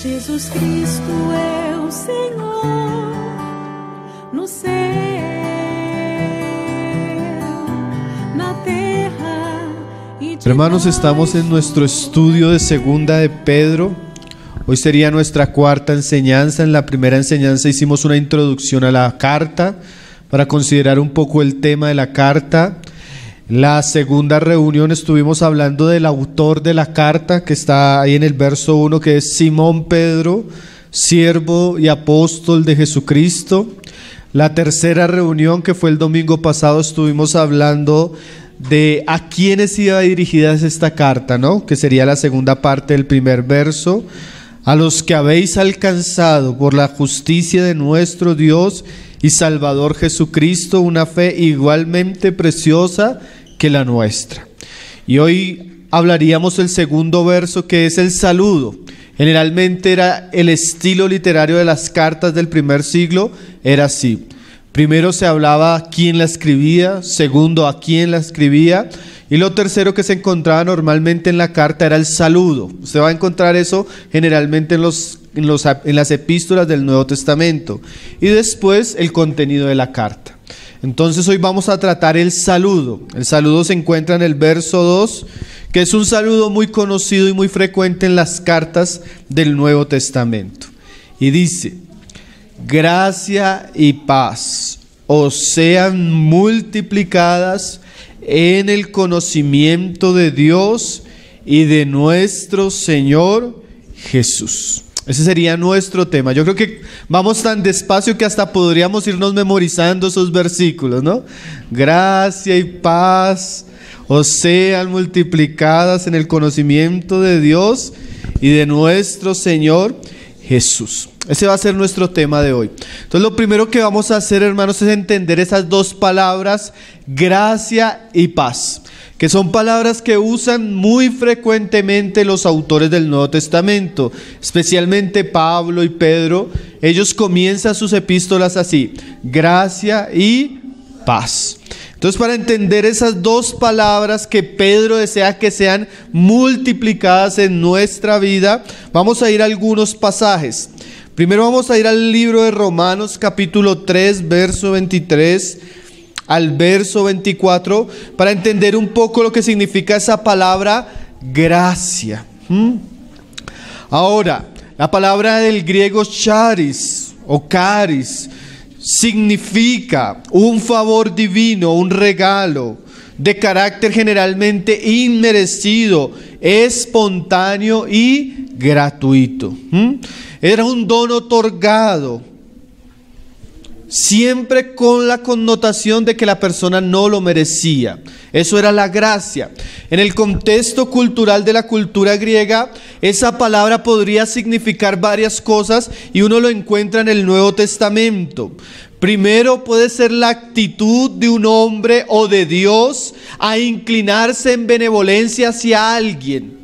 Jesus Cristo é o Senhor no céu, na terra. Hermanos, estamos en nuestro estudio de Segunda de Pedro. Hoy sería nuestra cuarta enseñanza. En la primera enseñanza hicimos una introducción a la carta para considerar un poco el tema de la carta. La segunda reunión estuvimos hablando del autor de la carta, que está ahí en el verso 1, que es Simón Pedro, siervo y apóstol de Jesucristo. La tercera reunión, que fue el domingo pasado, estuvimos hablando de a quiénes iba dirigida esta carta, ¿no? Que sería la segunda parte del primer verso. A los que habéis alcanzado por la justicia de nuestro Dios y Salvador Jesucristo una fe igualmente preciosa que la nuestra. Y hoy hablaríamos del segundo verso, que es el saludo. Generalmente era el estilo literario de las cartas del primer siglo, era así. Primero se hablaba a quién la escribía, segundo a quién la escribía, y lo tercero que se encontraba normalmente en la carta era el saludo. Usted va a encontrar eso generalmente en las epístolas del Nuevo Testamento. Y después el contenido de la carta. Entonces hoy vamos a tratar el saludo. El saludo se encuentra en el verso 2, que es un saludo muy conocido y muy frecuente en las cartas del Nuevo Testamento. Y dice: gracia y paz os sean multiplicadas en el conocimiento de Dios y de nuestro Señor Jesús. Ese sería nuestro tema. Yo creo que vamos tan despacio que hasta podríamos irnos memorizando esos versículos, ¿no? Gracia y paz os sean multiplicadas en el conocimiento de Dios y de nuestro Señor Jesús. Ese va a ser nuestro tema de hoy. Entonces lo primero que vamos a hacer, hermanos, es entender esas dos palabras, gracia y paz, que son palabras que usan muy frecuentemente los autores del Nuevo Testamento, especialmente Pablo y Pedro. Ellos comienzan sus epístolas así: gracia y paz. Entonces, para entender esas dos palabras que Pedro desea que sean multiplicadas en nuestra vida, vamos a ir a algunos pasajes. Primero vamos a ir al libro de Romanos, capítulo 3, verso 23 al verso 24, para entender un poco lo que significa esa palabra gracia. Ahora, la palabra del griego charis o charis significa un favor divino, un regalo de carácter generalmente inmerecido, espontáneo y gratuito. Era un don otorgado, siempre con la connotación de que la persona no lo merecía. Eso era la gracia. En el contexto cultural de la cultura griega, esa palabra podría significar varias cosas y uno lo encuentra en el Nuevo Testamento. Primero, puede ser la actitud de un hombre o de Dios a inclinarse en benevolencia hacia alguien.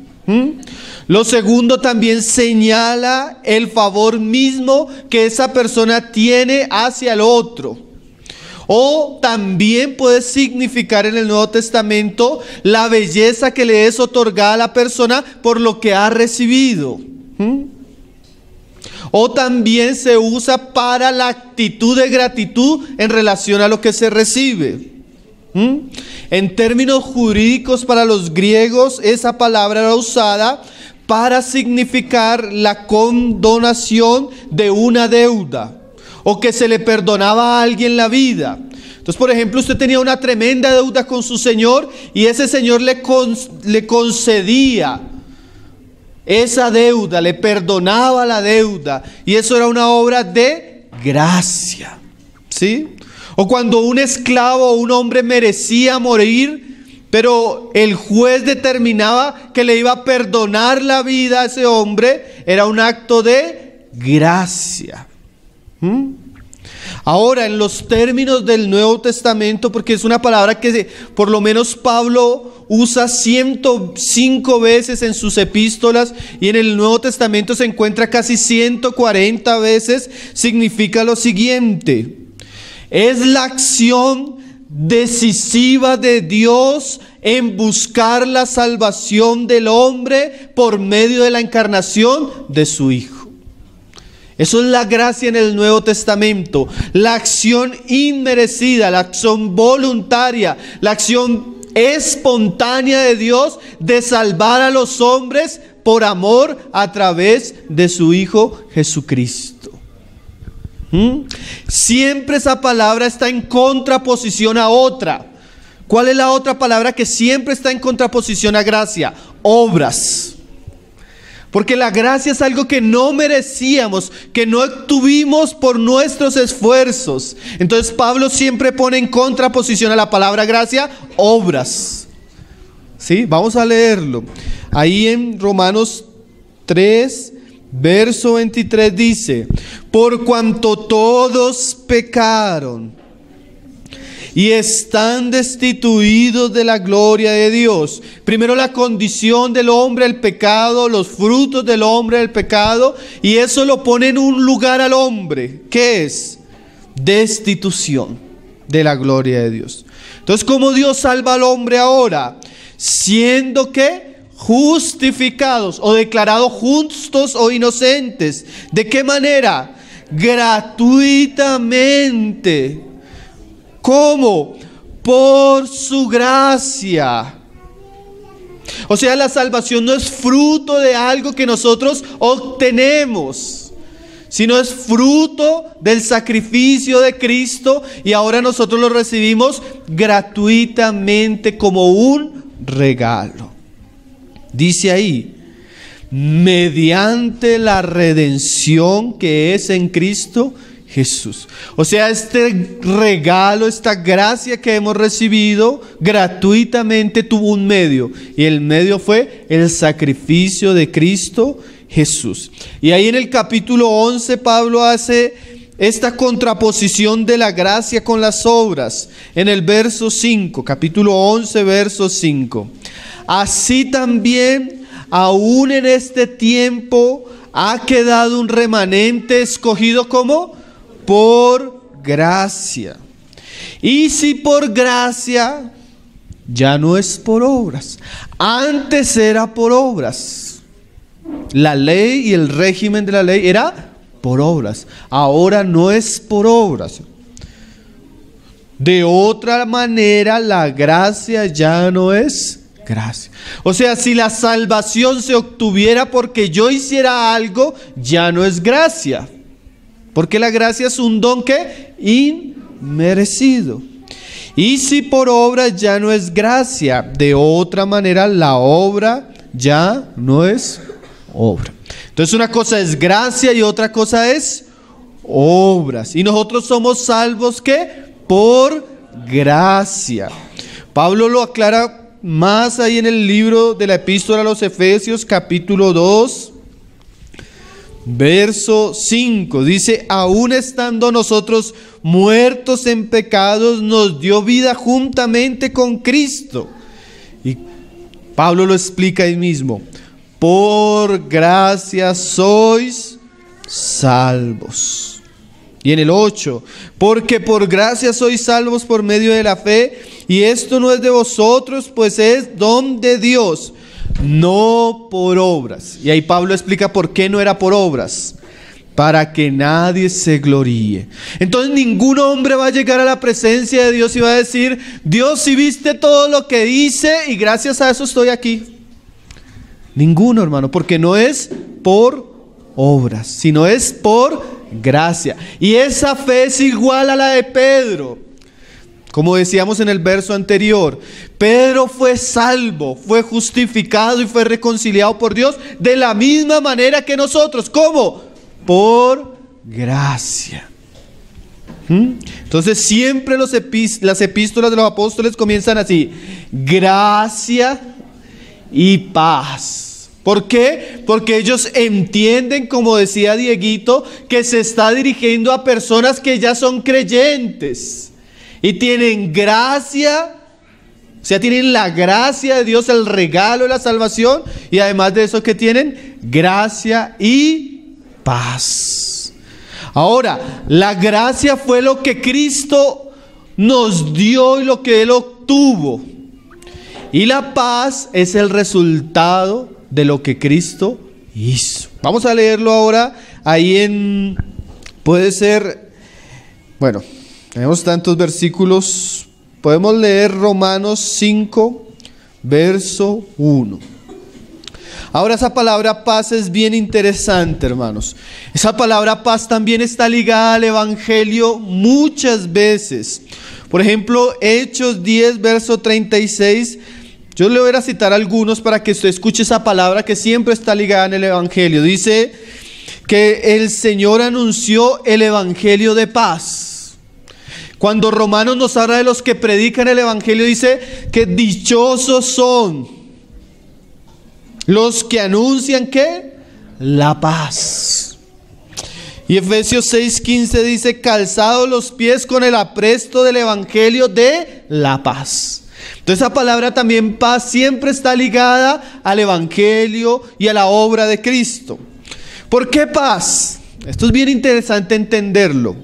Lo segundo, también señala el favor mismo que esa persona tiene hacia el otro. O también puede significar en el Nuevo Testamento la belleza que le es otorgada a la persona por lo que ha recibido. O también se usa para la actitud de gratitud en relación a lo que se recibe. En términos jurídicos, para los griegos, esa palabra era usada para significar la condonación de una deuda o que se le perdonaba a alguien la vida. Entonces, por ejemplo, usted tenía una tremenda deuda con su señor y ese señor le concedía esa deuda, le perdonaba la deuda, y eso era una obra de gracia, ¿sí? O cuando un esclavo o un hombre merecía morir, pero el juez determinaba que le iba a perdonar la vida a ese hombre, era un acto de gracia. Ahora, en los términos del Nuevo Testamento, porque es una palabra que por lo menos Pablo usa 105 veces en sus epístolas y en el Nuevo Testamento se encuentra casi 140 veces, significa lo siguiente: es la acción decisiva de Dios en buscar la salvación del hombre por medio de la encarnación de su Hijo. Eso es la gracia en el Nuevo Testamento. La acción inmerecida, la acción voluntaria, la acción espontánea de Dios de salvar a los hombres por amor a través de su Hijo Jesucristo. Siempre esa palabra está en contraposición a otra. ¿Cuál es la otra palabra que siempre está en contraposición a gracia? Obras. Porque la gracia es algo que no merecíamos, que no obtuvimos por nuestros esfuerzos. Entonces Pablo siempre pone en contraposición a la palabra gracia, obras. ¿Sí? Vamos a leerlo. Ahí en Romanos 3, verso 23 dice: por cuanto todos pecaron y están destituidos de la gloria de Dios. Primero la condición del hombre, el pecado, los frutos del hombre, el pecado, y eso lo pone en un lugar al hombre. ¿Qué es? Destitución de la gloria de Dios. Entonces, ¿cómo Dios salva al hombre ahora? Siendo que justificados o declarados justos o inocentes. ¿De qué manera? Gratuitamente. ¿Cómo? Por su gracia. O sea, la salvación no es fruto de algo que nosotros obtenemos, sino es fruto del sacrificio de Cristo, y ahora nosotros lo recibimos gratuitamente como un regalo. Dice ahí, mediante la redención que es en Cristo Jesús. O sea, este regalo, esta gracia que hemos recibido gratuitamente tuvo un medio, y el medio fue el sacrificio de Cristo Jesús. Y ahí en el capítulo 11 Pablo hace esta contraposición de la gracia con las obras en el verso 5, capítulo 11, verso 5. Así también, aún en este tiempo, ha quedado un remanente escogido como por gracia. Y si por gracia, ya no es por obras. Antes era por obras. La ley y el régimen de la ley era por obras. Ahora no es por obras. De otra manera, la gracia ya no es gracia. O sea, si la salvación se obtuviera porque yo hiciera algo, ya no es gracia. Porque la gracia es un don que inmerecido. Y si por obra ya no es gracia, de otra manera la obra ya no es obra. Entonces una cosa es gracia y otra cosa es obras. Y nosotros somos salvos ¿qué? Por gracia. Pablo lo aclara más ahí en el libro de la epístola a los Efesios, capítulo 2. Verso 5 dice: aún estando nosotros muertos en pecados, nos dio vida juntamente con Cristo. Y Pablo lo explica ahí mismo: por gracia sois salvos. Y en el 8: porque por gracia sois salvos por medio de la fe, y esto no es de vosotros, pues es don de Dios, no por obras. Y ahí Pablo explica por qué no era por obras: para que nadie se gloríe. Entonces ningún hombre va a llegar a la presencia de Dios y va a decir: Dios, si viste todo lo que hice y gracias a eso estoy aquí. Ninguno, hermano, porque no es por obras, sino es por gracia. Y esa fe es igual a la de Pedro. Como decíamos en el verso anterior, Pedro fue salvo, fue justificado y fue reconciliado por Dios de la misma manera que nosotros. ¿Cómo? Por gracia. Entonces siempre las epístolas de los apóstoles comienzan así: gracia y paz. ¿Por qué? Porque ellos entienden, como decía Dieguito, que se está dirigiendo a personas que ya son creyentes y tienen gracia, o sea, tienen la gracia de Dios, el regalo de la salvación, y además de eso, ¿qué tienen? Gracia y paz. Ahora, la gracia fue lo que Cristo nos dio y lo que Él obtuvo, y la paz es el resultado de lo que Cristo hizo. Vamos a leerlo ahora ahí puede ser, bueno, tenemos tantos versículos, podemos leer Romanos 5, verso 1. Ahora esa palabra paz es bien interesante, hermanos. Esa palabra paz también está ligada al Evangelio muchas veces. Por ejemplo, Hechos 10, verso 36. Yo le voy a citar algunos para que usted escuche esa palabra que siempre está ligada en el Evangelio. Dice que el Señor anunció el Evangelio de paz. Cuando Romanos nos habla de los que predican el Evangelio, dice que dichosos son los que anuncian, ¿qué? La paz. Y Efesios 6:15 dice, calzados los pies con el apresto del Evangelio de la paz. Entonces esa palabra también paz siempre está ligada al Evangelio y a la obra de Cristo. ¿Por qué paz? Esto es bien interesante entenderlo.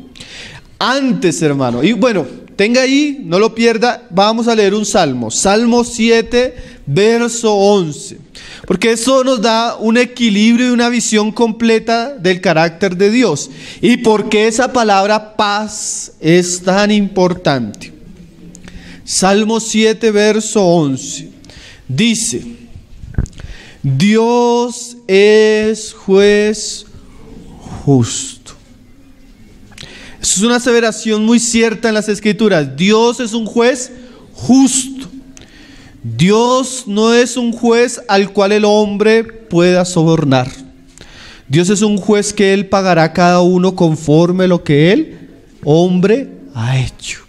Antes, hermano, y bueno, tenga ahí, no lo pierda, vamos a leer un salmo. Salmo 7, verso 11. Porque eso nos da un equilibrio y una visión completa del carácter de Dios. ¿Y por qué esa palabra paz es tan importante? Salmo 7, verso 11. Dice, Dios es juez justo. Eso es una aseveración muy cierta en las Escrituras. Dios es un juez justo. Dios no es un juez al cual el hombre pueda sobornar. Dios es un juez que Él pagará a cada uno conforme lo que Él, hombre, ha hecho.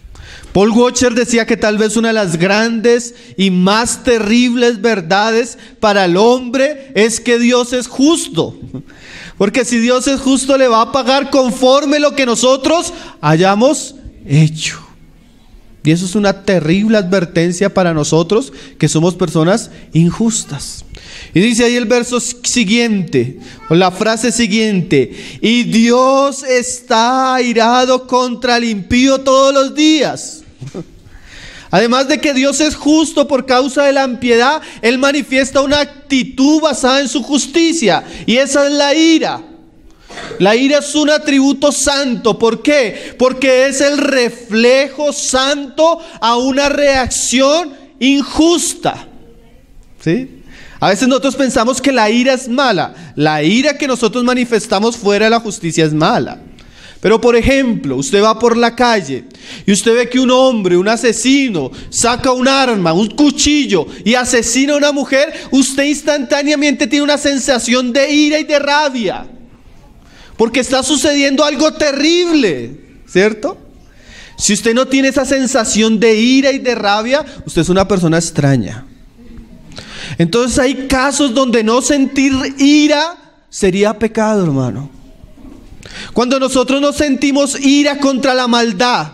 Paul Washer decía que tal vez una de las grandes y más terribles verdades para el hombre es que Dios es justo. Porque si Dios es justo, le va a pagar conforme lo que nosotros hayamos hecho. Y eso es una terrible advertencia para nosotros que somos personas injustas. Y dice ahí el verso siguiente, o la frase siguiente, y Dios está airado contra el impío todos los días. Además de que Dios es justo por causa de la impiedad, Él manifiesta una actitud basada en su justicia, y esa es la ira. La ira es un atributo santo. ¿Por qué? Porque es el reflejo santo a una reacción injusta. ¿Sí? A veces nosotros pensamos que la ira es mala. La ira que nosotros manifestamos fuera de la justicia es mala. Pero por ejemplo, usted va por la calle y usted ve que un hombre, un asesino, saca un arma, un cuchillo y asesina a una mujer. Usted instantáneamente tiene una sensación de ira y de rabia. Porque está sucediendo algo terrible, ¿cierto? Si usted no tiene esa sensación de ira y de rabia, usted es una persona extraña. Entonces hay casos donde no sentir ira sería pecado, hermano. Cuando nosotros no sentimos ira contra la maldad,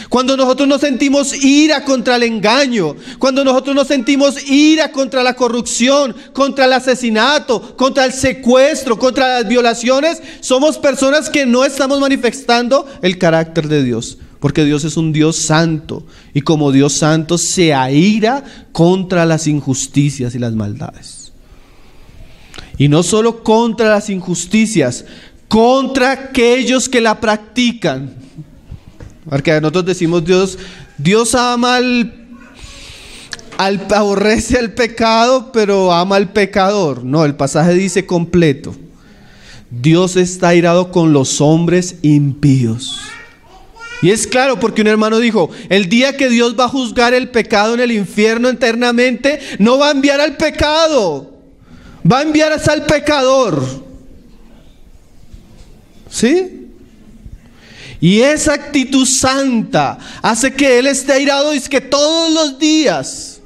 cuando nosotros no sentimos ira contra el engaño, cuando nosotros no sentimos ira contra la corrupción, contra el asesinato, contra el secuestro, contra las violaciones, somos personas que no estamos manifestando el carácter de Dios. Porque Dios es un Dios santo, y como Dios santo se aira contra las injusticias y las maldades. Y no solo contra las injusticias, contra aquellos que la practican. Porque nosotros decimos Dios ama aborrece al pecado, pero ama al pecador. No, el pasaje dice completo: Dios está airado con los hombres impíos. Y es claro, porque un hermano dijo: el día que Dios va a juzgar el pecado en el infierno eternamente, no va a enviar al pecado, va a enviar hasta al pecador. ¿Sí? Y esa actitud santa hace que Él esté airado, y es que todos los días.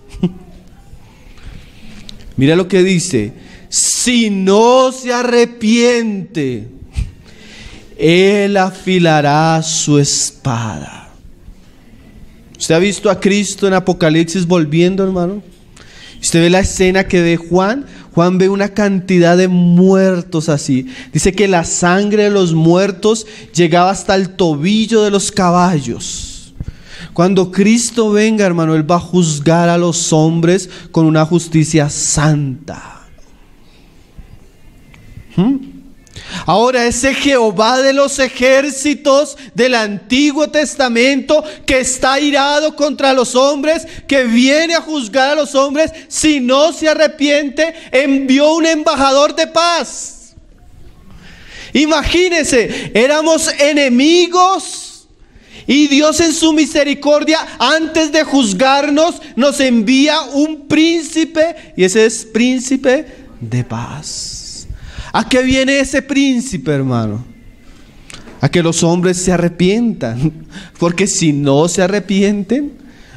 Mira lo que dice: si no se arrepiente, Él afilará su espada. ¿Usted ha visto a Cristo en Apocalipsis volviendo, hermano? Usted ve la escena que ve Juan. Juan ve una cantidad de muertos así. Dice que la sangre de los muertos llegaba hasta el tobillo de los caballos. Cuando Cristo venga, hermano, Él va a juzgar a los hombres con una justicia santa. Ahora ese Jehová de los ejércitos del Antiguo Testamento, que está airado contra los hombres, que viene a juzgar a los hombres si no se arrepiente, envió un embajador de paz. Imagínense, éramos enemigos y Dios en su misericordia, antes de juzgarnos, nos envía un príncipe, y ese es príncipe de paz. ¿A qué viene ese príncipe, hermano? A que los hombres se arrepientan, porque si no se arrepienten,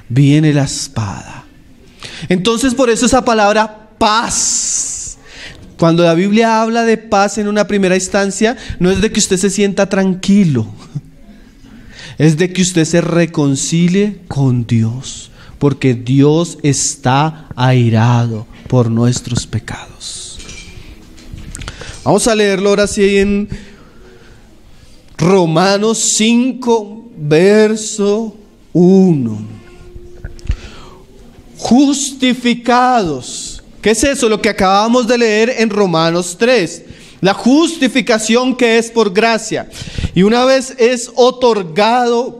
viene la espada. Entonces, por eso esa palabra paz. Cuando la Biblia habla de paz en una primera instancia, no es de que usted se sienta tranquilo, es de que usted se reconcilie con Dios, porque Dios está airado por nuestros pecados. Vamos a leerlo ahora sí en Romanos 5, verso 1. Justificados. ¿Qué es eso? Lo que acabamos de leer en Romanos 3. La justificación que es por gracia. Y una vez es otorgado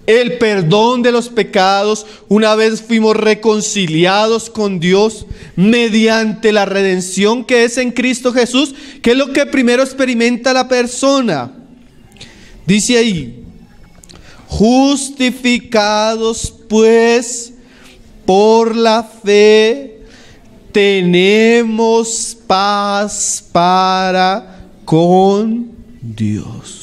el perdón de los pecados, una vez fuimos reconciliados con Dios mediante la redención que es en Cristo Jesús, ¿qué es lo que primero experimenta la persona? Dice ahí, justificados pues por la fe, tenemos paz para con Dios.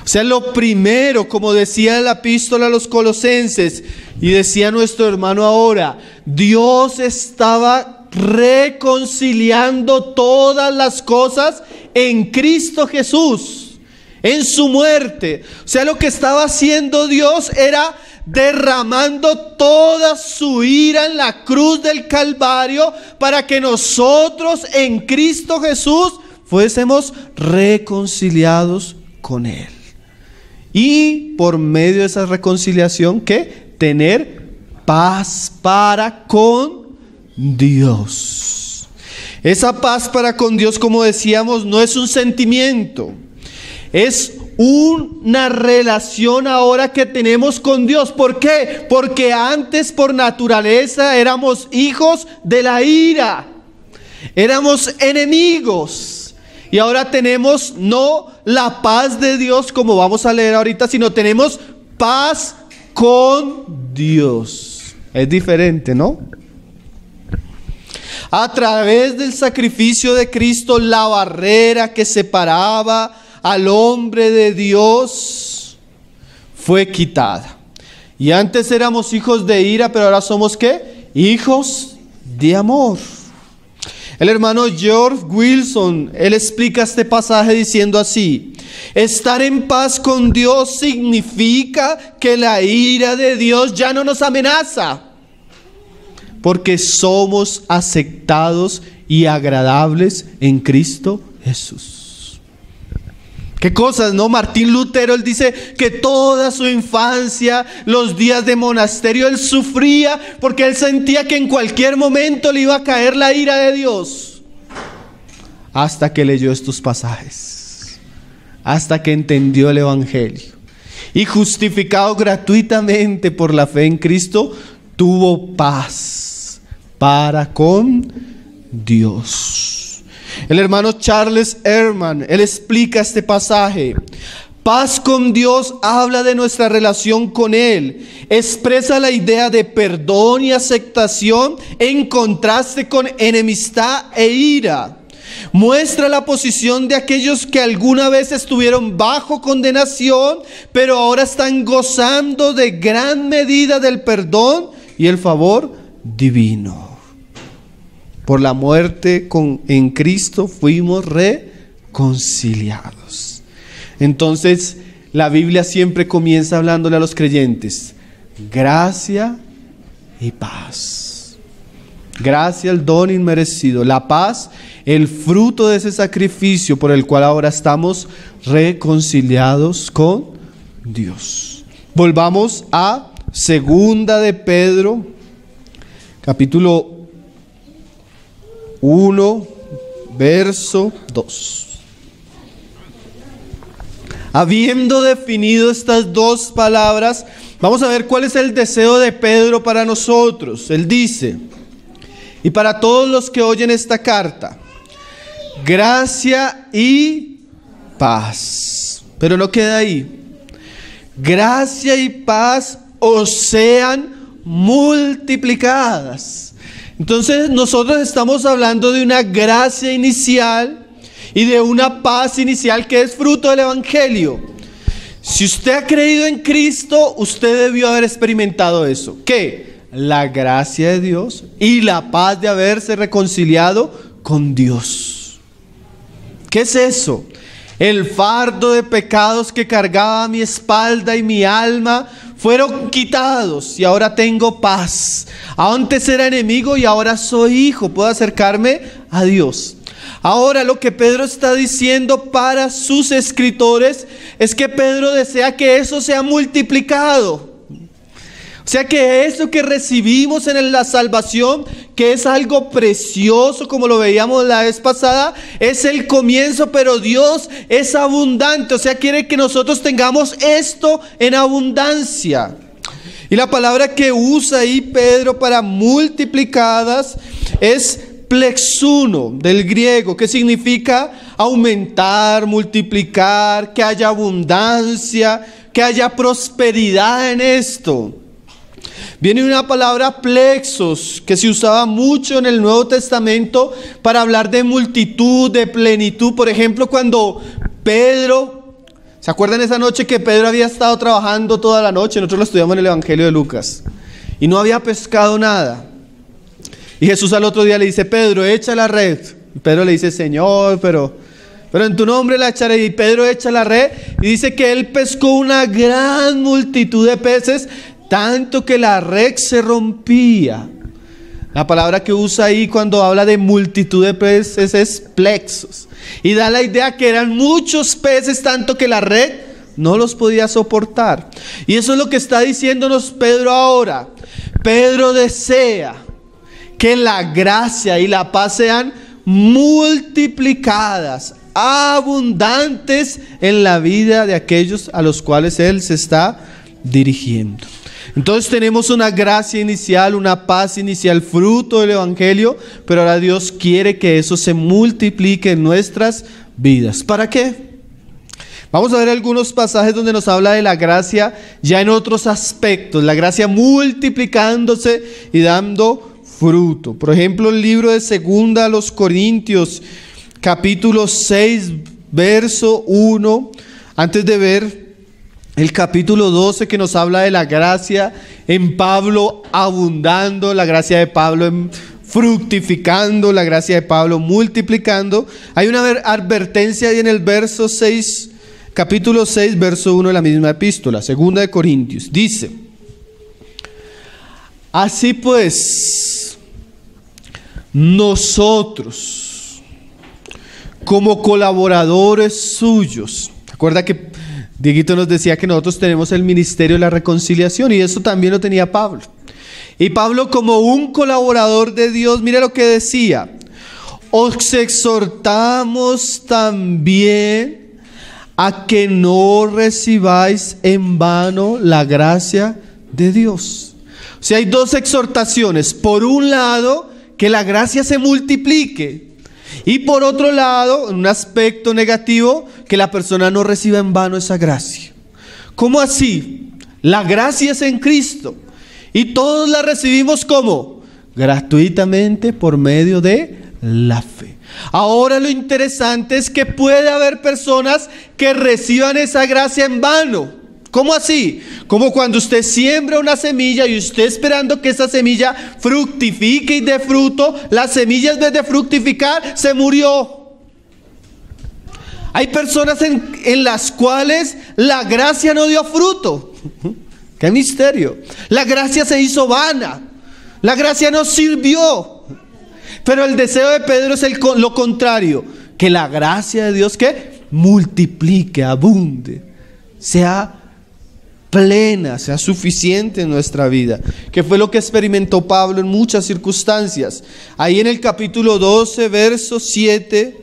O sea, lo primero, como decía la epístola a los Colosenses, y decía nuestro hermano ahora, Dios estaba reconciliando todas las cosas en Cristo Jesús, en su muerte. O sea, lo que estaba haciendo Dios era derramando toda su ira en la cruz del Calvario para que nosotros en Cristo Jesús fuésemos reconciliados con Él. Y por medio de esa reconciliación, ¿qué? Tener paz para con Dios. Esa paz para con Dios, como decíamos, no es un sentimiento, es una relación ahora que tenemos con Dios. ¿Por qué? Porque antes por naturaleza éramos hijos de la ira, éramos enemigos. Y ahora tenemos no la paz de Dios como vamos a leer ahorita, sino tenemos paz con Dios. Es diferente, ¿no? A través del sacrificio de Cristo, la barrera que separaba al hombre de Dios fue quitada. Y antes éramos hijos de ira, pero ahora somos ¿qué? Hijos de amor. El hermano George Wilson, él explica este pasaje diciendo así: estar en paz con Dios significa que la ira de Dios ya no nos amenaza, porque somos aceptados y agradables en Cristo Jesús. ¿Qué cosas, no? Martín Lutero, él dice que toda su infancia, los días de monasterio, él sufría porque él sentía que en cualquier momento le iba a caer la ira de Dios. Hasta que leyó estos pasajes, hasta que entendió el Evangelio. Y justificado gratuitamente por la fe en Cristo, tuvo paz para con Dios. El hermano Charles Ehrman, él explica este pasaje. Paz con Dios habla de nuestra relación con Él. Expresa la idea de perdón y aceptación en contraste con enemistad e ira. Muestra la posición de aquellos que alguna vez estuvieron bajo condenación, pero ahora están gozando de gran medida del perdón y el favor divino. Por la muerte en Cristo fuimos reconciliados. Entonces, la Biblia siempre comienza hablándole a los creyentes: gracia y paz. Gracia, el don inmerecido. La paz, el fruto de ese sacrificio por el cual ahora estamos reconciliados con Dios. Volvamos a Segunda de Pedro, capítulo 1, verso 2. Habiendo definido estas dos palabras, vamos a ver cuál es el deseo de Pedro para nosotros. Él dice, y para todos los que oyen esta carta, gracia y paz. Pero no queda ahí. Gracia y paz os sean multiplicadas. Entonces nosotros estamos hablando de una gracia inicial y de una paz inicial que es fruto del Evangelio. Si usted ha creído en Cristo, usted debió haber experimentado eso. ¿Qué? La gracia de Dios y la paz de haberse reconciliado con Dios. ¿Qué es eso? El fardo de pecados que cargaba mi espalda y mi alma fueron quitados y ahora tengo paz. Antes era enemigo y ahora soy hijo, puedo acercarme a Dios. Ahora lo que Pedro está diciendo para sus escritores es que Pedro desea que eso sea multiplicado. O sea que eso que recibimos en la salvación, que es algo precioso como lo veíamos la vez pasada, es el comienzo, pero Dios es abundante. O sea, quiere que nosotros tengamos esto en abundancia. Y la palabra que usa ahí Pedro para multiplicadas es plexuno, del griego, que significa aumentar, multiplicar, que haya abundancia, que haya prosperidad en esto. Viene una palabra plexos, que se usaba mucho en el Nuevo Testamento para hablar de multitud, de plenitud. Por ejemplo, cuando Pedro, ¿se acuerdan esa noche que Pedro había estado trabajando toda la noche? Nosotros lo estudiamos en el Evangelio de Lucas. Y no había pescado nada. Y Jesús al otro día le dice, Pedro, echa la red. Y Pedro le dice, Señor, pero en tu nombre la echaré. Y Pedro echa la red y dice que él pescó una gran multitud de peces, tanto que la red se rompía. La palabra que usa ahí cuando habla de multitud de peces es plexos. Y da la idea que eran muchos peces, tanto que la red no los podía soportar. Y eso es lo que está diciéndonos Pedro ahora. Pedro desea que la gracia y la paz sean multiplicadas, abundantes en la vida de aquellos a los cuales Él se está dirigiendo. Entonces tenemos una gracia inicial, una paz inicial, fruto del Evangelio, pero ahora Dios quiere que eso se multiplique en nuestras vidas. ¿Para qué? Vamos a ver algunos pasajes donde nos habla de la gracia ya en otros aspectos, la gracia multiplicándose y dando fruto. Por ejemplo, el libro de 2 a los Corintios, capítulo 6, verso 1, antes de ver el capítulo 12 que nos habla de la gracia en Pablo abundando, la gracia de Pablo en fructificando, la gracia de Pablo multiplicando. Hay una advertencia ahí en el verso 6, capítulo 6, verso 1 de la misma epístola, 2 de Corintios. Dice, así pues, nosotros, como colaboradores suyos, recuerda que Dieguito nos decía que nosotros tenemos el ministerio de la reconciliación, y eso también lo tenía Pablo. Y Pablo, como un colaborador de Dios, mira lo que decía: os exhortamos también a que no recibáis en vano la gracia de Dios. O sea, hay dos exhortaciones. Por un lado, que la gracia se multiplique. Y por otro lado, en un aspecto negativo, que la persona no reciba en vano esa gracia. ¿Cómo así? La gracia es en Cristo. Y todos la recibimos ¿cómo? Gratuitamente por medio de la fe. Ahora lo interesante es que puede haber personas que reciban esa gracia en vano. ¿Cómo así? Como cuando usted siembra una semilla y usted esperando que esa semilla fructifique y dé fruto, la semilla en vez de fructificar se murió. Hay personas en las cuales la gracia no dio fruto. ¡Qué misterio! La gracia se hizo vana. La gracia no sirvió. Pero el deseo de Pedro es lo contrario. Que la gracia de Dios que multiplique, abunde, sea plena, sea suficiente en nuestra vida, que fue lo que experimentó Pablo en muchas circunstancias. Ahí en el capítulo 12, verso 7,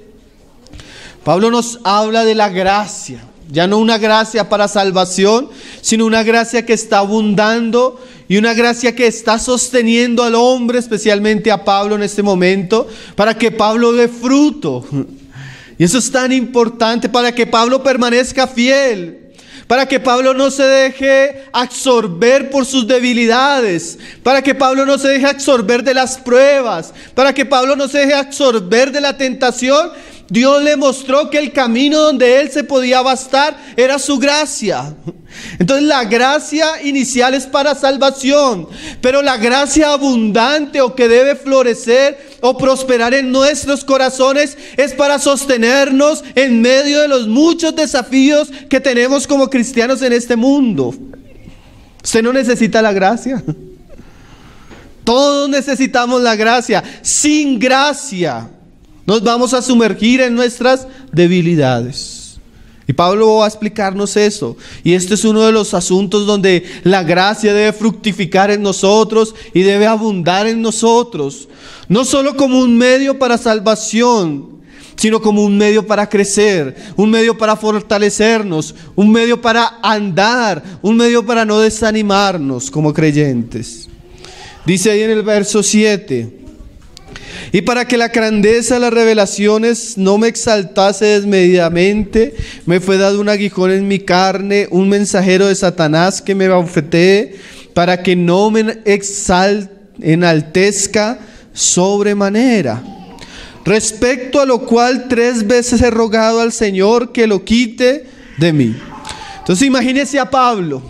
Pablo nos habla de la gracia. Ya no una gracia para salvación, sino una gracia que está abundando y una gracia que está sosteniendo al hombre, especialmente a Pablo en este momento, para que Pablo dé fruto. Y eso es tan importante, para que Pablo permanezca fiel, para que Pablo no se deje absorber por sus debilidades, para que Pablo no se deje absorber de las pruebas, para que Pablo no se deje absorber de la tentación. Dios le mostró que el camino donde él se podía bastar era su gracia. Entonces la gracia inicial es para salvación, pero la gracia abundante o que debe florecer o prosperar en nuestros corazones es para sostenernos en medio de los muchos desafíos que tenemos como cristianos en este mundo. ¿Usted no necesita la gracia? Todos necesitamos la gracia. Sin gracia nos vamos a sumergir en nuestras debilidades. Y Pablo va a explicarnos eso. Y este es uno de los asuntos donde la gracia debe fructificar en nosotros y debe abundar en nosotros. No solo como un medio para salvación, sino como un medio para crecer, un medio para fortalecernos, un medio para andar, un medio para no desanimarnos como creyentes. Dice ahí en el verso 7: y para que la grandeza de las revelaciones no me exaltase desmedidamente, me fue dado un aguijón en mi carne, un mensajero de Satanás que me abofetee, para que no me enaltezca sobremanera. Respecto a lo cual 3 veces he rogado al Señor que lo quite de mí. Entonces imagínese a Pablo,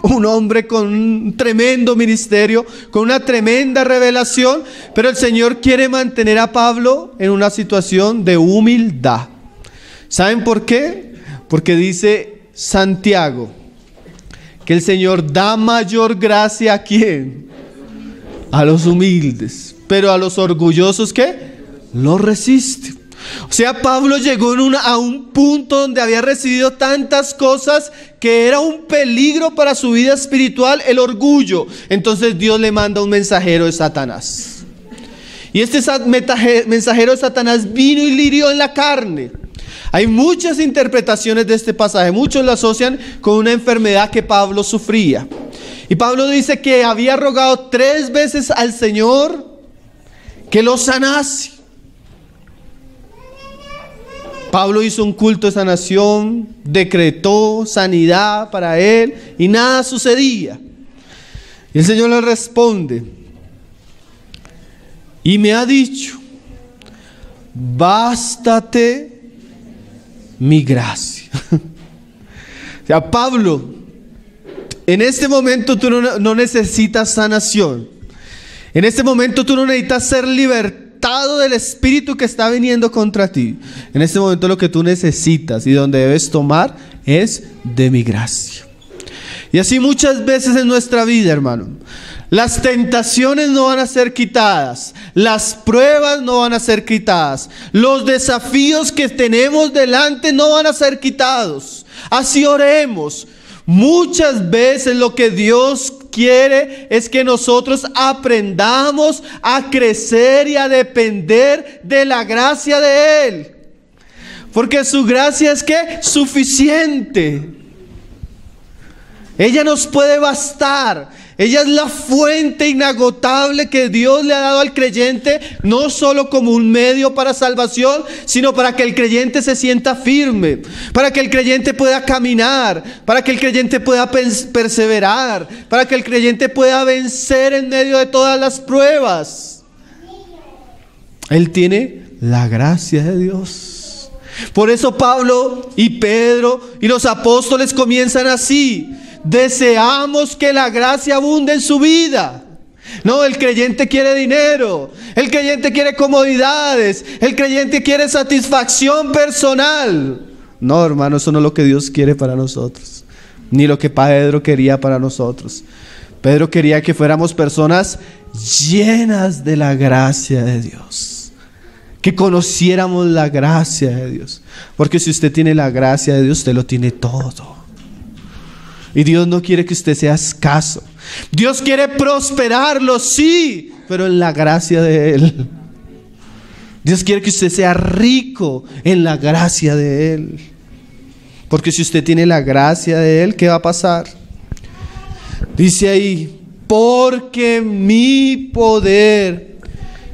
un hombre con un tremendo ministerio, con una tremenda revelación, pero el Señor quiere mantener a Pablo en una situación de humildad. ¿Saben por qué? Porque dice Santiago que el Señor da mayor gracia ¿a quién? A los humildes, pero a los orgullosos ¿qué? Los resiste. O sea, Pablo llegó a un punto donde había recibido tantas cosas que era un peligro para su vida espiritual, el orgullo. Entonces Dios le manda un mensajero de Satanás. Y este mensajero de Satanás vino y le hirió en la carne. Hay muchas interpretaciones de este pasaje. Muchos lo asocian con una enfermedad que Pablo sufría. Y Pablo dice que había rogado 3 veces al Señor que lo sanase. Pablo hizo un culto de sanación, decretó sanidad para él y nada sucedía. Y el Señor le responde y me ha dicho: bástate mi gracia. O sea, Pablo, en este momento tú no necesitas sanación. En este momento tú no necesitas ser libertado del espíritu que está viniendo contra ti. En este momento lo que tú necesitas y donde debes tomar es de mi gracia. Y así muchas veces en nuestra vida, hermano, las tentaciones no van a ser quitadas, las pruebas no van a ser quitadas, los desafíos que tenemos delante no van a ser quitados. Así oremos. Muchas veces lo que Dios quiere es que nosotros aprendamos a crecer y a depender de la gracia de Él. Porque su gracia es ¿qué? Suficiente. Ella nos puede bastar. Ella es la fuente inagotable que Dios le ha dado al creyente, no solo como un medio para salvación, sino para que el creyente se sienta firme, para que el creyente pueda caminar, para que el creyente pueda perseverar, para que el creyente pueda vencer en medio de todas las pruebas. Él tiene la gracia de Dios. Por eso Pablo y Pedro y los apóstoles comienzan así: deseamos que la gracia abunde en su vida. No, el creyente quiere dinero, el creyente quiere comodidades, el creyente quiere satisfacción personal. No, hermano, eso no es lo que Dios quiere para nosotros, ni lo que Pedro quería para nosotros. Pedro quería que fuéramos personas llenas de la gracia de Dios, que conociéramos la gracia de Dios. Porque si usted tiene la gracia de Dios, usted lo tiene todo. Y Dios no quiere que usted sea escaso. Dios quiere prosperarlo, sí, pero en la gracia de Él. Dios quiere que usted sea rico en la gracia de Él. Porque si usted tiene la gracia de Él, ¿qué va a pasar? Dice ahí, porque mi poder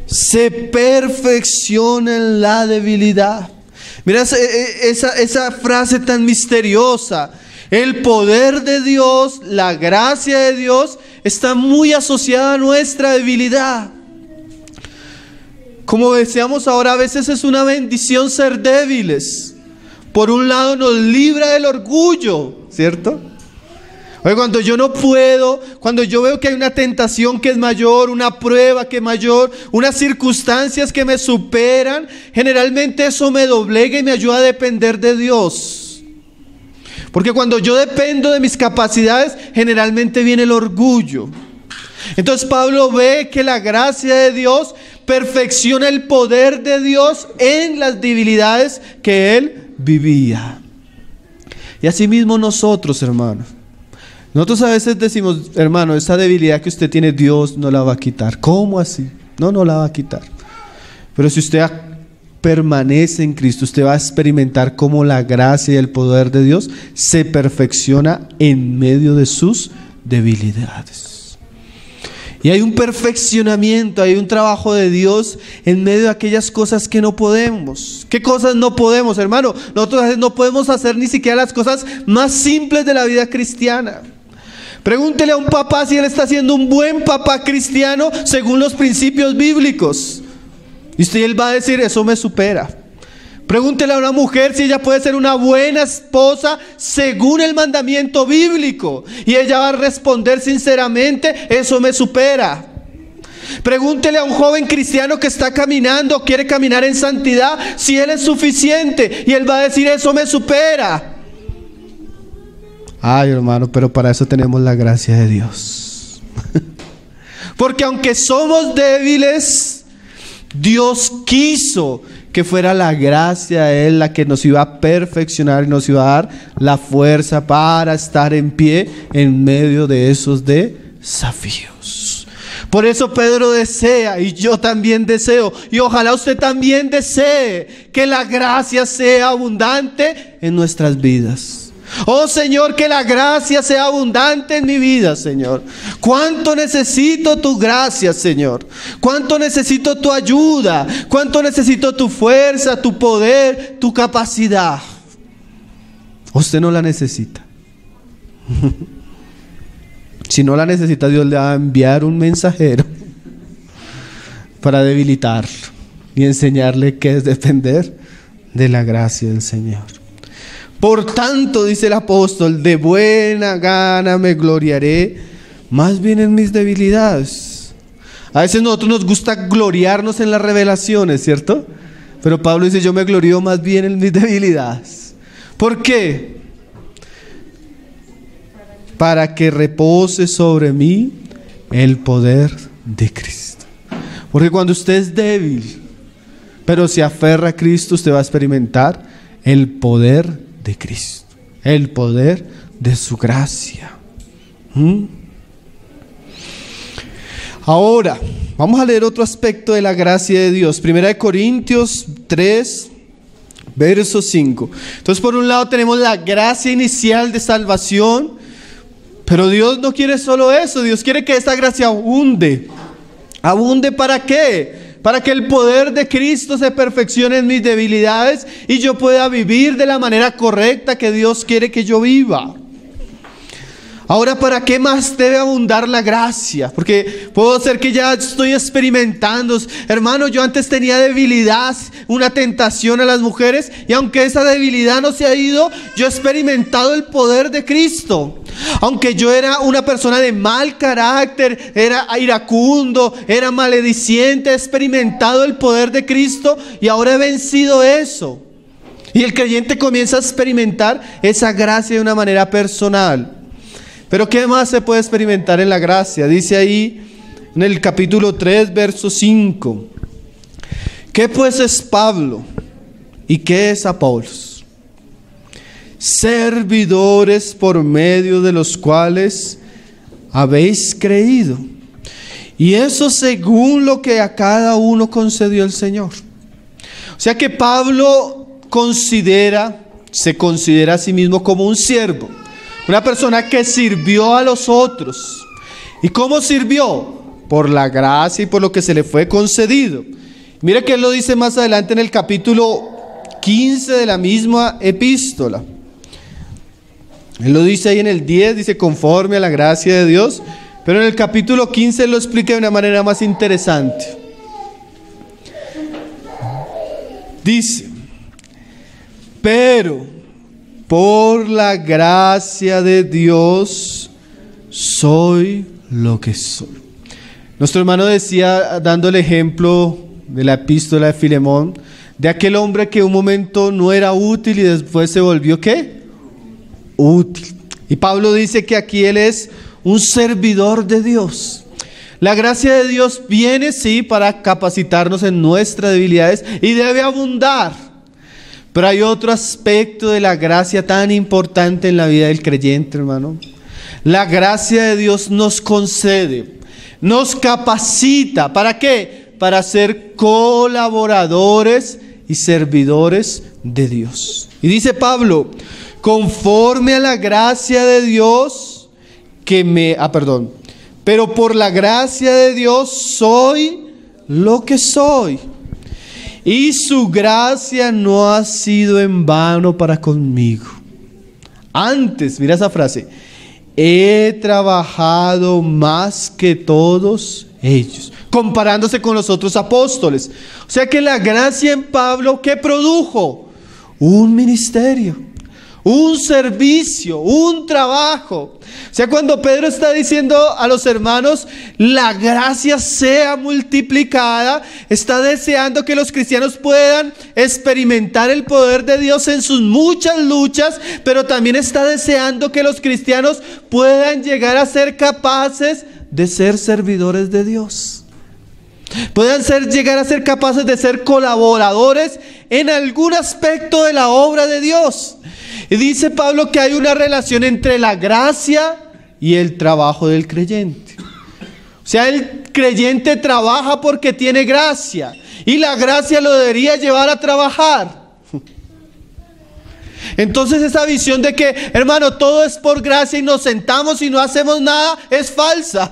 se perfecciona en la debilidad. Mira esa frase tan misteriosa. El poder de Dios, la gracia de Dios está muy asociada a nuestra debilidad. Como decíamos ahora, a veces es una bendición ser débiles. Por un lado nos libra del orgullo, ¿cierto? Oye, cuando yo no puedo, cuando yo veo que hay una tentación que es mayor, una prueba que es mayor, unas circunstancias que me superan, generalmente eso me doblega y me ayuda a depender de Dios. Porque cuando yo dependo de mis capacidades, generalmente viene el orgullo. Entonces Pablo ve que la gracia de Dios perfecciona el poder de Dios en las debilidades que él vivía. Y así mismo nosotros, hermanos. Nosotros a veces decimos, hermano, esa debilidad que usted tiene, Dios no la va a quitar. ¿Cómo así? No la va a quitar. Pero si usted permanece en Cristo, usted va a experimentar cómo la gracia y el poder de Dios se perfecciona en medio de sus debilidades. Y hay un perfeccionamiento, hay un trabajo de Dios en medio de aquellas cosas que no podemos. ¿Qué cosas no podemos, hermano? Nosotros a veces no podemos hacer ni siquiera las cosas más simples de la vida cristiana. Pregúntele a un papá si él está siendo un buen papá cristiano según los principios bíblicos. Y él va a decir, eso me supera. Pregúntele a una mujer si ella puede ser una buena esposa según el mandamiento bíblico. Y ella va a responder sinceramente, eso me supera. Pregúntele a un joven cristiano que está caminando, quiere caminar en santidad, si él es suficiente. Y él va a decir, eso me supera. Ay, hermano, pero para eso tenemos la gracia de Dios. Porque aunque somos débiles, Dios quiso que fuera la gracia de Él la que nos iba a perfeccionar y nos iba a dar la fuerza para estar en pie en medio de esos desafíos. Por eso Pedro desea, y yo también deseo, y ojalá usted también desee, que la gracia sea abundante en nuestras vidas. Oh Señor, que la gracia sea abundante en mi vida, Señor. Cuánto necesito tu gracia, Señor. Cuánto necesito tu ayuda. Cuánto necesito tu fuerza, tu poder, tu capacidad. Usted no la necesita. Si no la necesita, Dios le va a enviar un mensajero para debilitarlo y enseñarle qué es depender de la gracia del Señor. Por tanto, dice el apóstol, de buena gana me gloriaré más bien en mis debilidades. A veces a nosotros nos gusta gloriarnos en las revelaciones, ¿cierto? Pero Pablo dice, yo me glorío más bien en mis debilidades. ¿Por qué? Para que repose sobre mí el poder de Cristo. Porque cuando usted es débil, pero se aferra a Cristo, usted va a experimentar el poder de Cristo, el poder de su gracia. Ahora, vamos a leer otro aspecto de la gracia de Dios. 1 Corintios 3, verso 5. Entonces, por un lado tenemos la gracia inicial de salvación, pero Dios no quiere solo eso. Dios quiere que esta gracia abunde. ¿Abunde para qué? Para que el poder de Cristo se perfeccione en mis debilidades y yo pueda vivir de la manera correcta que Dios quiere que yo viva. Ahora, ¿para qué más debe abundar la gracia? Porque puedo ser que ya estoy experimentando. Hermano, yo antes tenía debilidad, una tentación a las mujeres, y aunque esa debilidad no se ha ido, yo he experimentado el poder de Cristo. Aunque yo era una persona de mal carácter, era iracundo, era malediciente, he experimentado el poder de Cristo y ahora he vencido eso. Y el creyente comienza a experimentar esa gracia de una manera personal. Pero ¿qué más se puede experimentar en la gracia? Dice ahí en el capítulo 3, verso 5. ¿Qué pues es Pablo? ¿Y qué es Apolos? Servidores por medio de los cuales habéis creído. Y eso según lo que a cada uno concedió el Señor. O sea que Pablo considera se considera a sí mismo como un siervo, una persona que sirvió a los otros. ¿Y cómo sirvió? Por la gracia y por lo que se le fue concedido. Mire que él lo dice más adelante en el capítulo 15 de la misma epístola. Él lo dice ahí en el 10, dice conforme a la gracia de Dios, pero en el capítulo 15 él lo explica de una manera más interesante. Dice, pero por la gracia de Dios soy lo que soy. Nuestro hermano decía, dando el ejemplo de la epístola de Filemón, de aquel hombre que un momento no era útil y después se volvió ¿qué? Útil. Y Pablo dice que aquí él es un servidor de Dios. La gracia de Dios viene sí para capacitarnos en nuestras debilidades y debe abundar. Pero hay otro aspecto de la gracia tan importante en la vida del creyente, hermano. La gracia de Dios nos concede, nos capacita. ¿Para qué? Para ser colaboradores y servidores de Dios. Y dice Pablo, conforme a la gracia de Dios pero por la gracia de Dios soy lo que soy. Y su gracia no ha sido en vano para conmigo. Antes, mira esa frase, he trabajado más que todos ellos, comparándose con los otros apóstoles. O sea que la gracia en Pablo, ¿qué produjo? Un ministerio, un servicio, un trabajo. O sea, cuando Pedro está diciendo a los hermanos, la gracia sea multiplicada, está deseando que los cristianos puedan experimentar el poder de Dios en sus muchas luchas, pero también está deseando que los cristianos puedan llegar a ser capaces de ser servidores de Dios. Puedan llegar a ser capaces de ser colaboradores en algún aspecto de la obra de Dios. Y dice Pablo que hay una relación entre la gracia y el trabajo del creyente. O sea, el creyente trabaja porque tiene gracia y la gracia lo debería llevar a trabajar. Entonces esa visión de que, hermano, todo es por gracia y nos sentamos y no hacemos nada es falsa.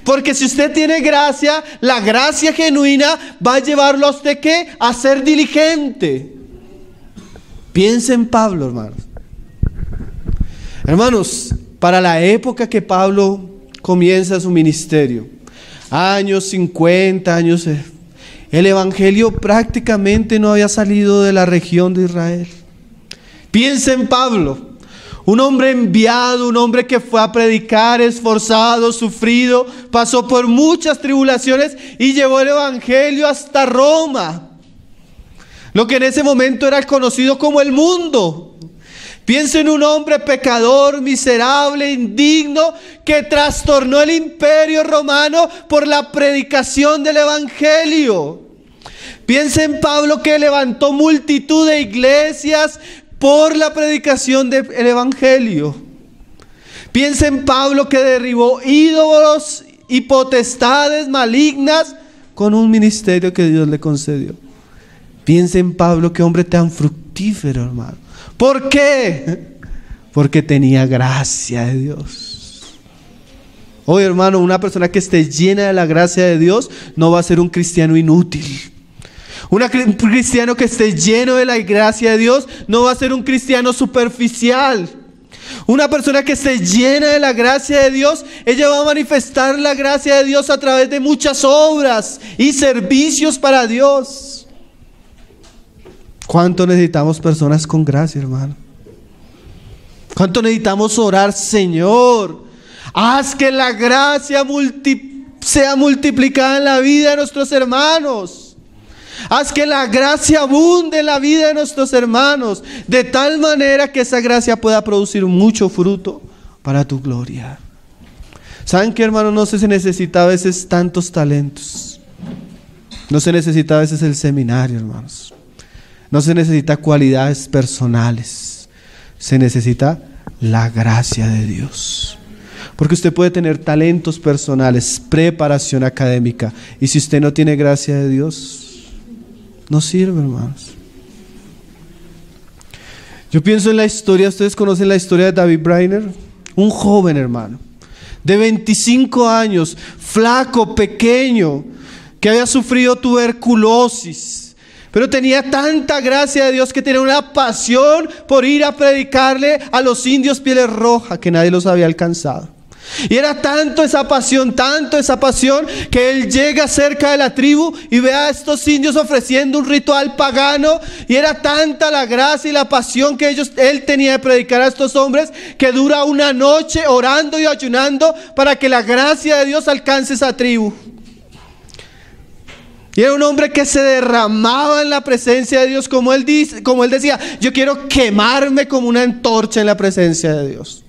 Porque si usted tiene gracia, la gracia genuina va a llevarlo a usted ¿qué? A ser diligente. Piensa en Pablo, hermanos. Hermanos, para la época que Pablo comienza su ministerio, años 50, años, el evangelio prácticamente no había salido de la región de Israel. Piensa en Pablo, un hombre enviado, un hombre que fue a predicar, esforzado, sufrido, pasó por muchas tribulaciones y llevó el evangelio hasta Roma. Lo que en ese momento era conocido como el mundo. Piensa en un hombre pecador, miserable, indigno, que trastornó el imperio romano por la predicación del evangelio. Piensa en Pablo, que levantó multitud de iglesias por la predicación del evangelio. Piensa en Pablo, que derribó ídolos y potestades malignas con un ministerio que Dios le concedió. Piensa en Pablo, qué hombre tan fructífero, hermano. ¿Por qué? Porque tenía gracia de Dios. Hoy, hermano, una persona que esté llena de la gracia de Dios no va a ser un cristiano inútil. Un cristiano que esté lleno de la gracia de Dios no va a ser un cristiano superficial. Una persona que esté llena de la gracia de Dios, ella va a manifestar la gracia de Dios a través de muchas obras y servicios para Dios. ¿Cuánto necesitamos personas con gracia, hermano? ¿Cuánto necesitamos orar? Señor, haz que la gracia sea multiplicada en la vida de nuestros hermanos. Haz que la gracia abunde en la vida de nuestros hermanos, de tal manera que esa gracia pueda producir mucho fruto para tu gloria. ¿Saben qué, hermano? No se necesita a veces tantos talentos. No se necesita a veces el seminario, hermanos. No se necesita cualidades personales. Se necesita la gracia de Dios. Porque usted puede tener talentos personales, preparación académica, y si usted no tiene gracia de Dios, no sirve, hermanos. Yo pienso en la historia, ustedes conocen la historia de David Brainerd, un joven hermano, de 25 años, flaco, pequeño, que había sufrido tuberculosis, pero tenía tanta gracia de Dios que tenía una pasión por ir a predicarle a los indios pieles rojas que nadie los había alcanzado. Y era tanto esa pasión, que él llega cerca de la tribu y ve a estos indios ofreciendo un ritual pagano. Y era tanta la gracia y la pasión que él tenía de predicar a estos hombres, que dura una noche orando y ayunando para que la gracia de Dios alcance esa tribu. Y era un hombre que se derramaba en la presencia de Dios, como él decía, yo quiero quemarme como una antorcha en la presencia de Dios.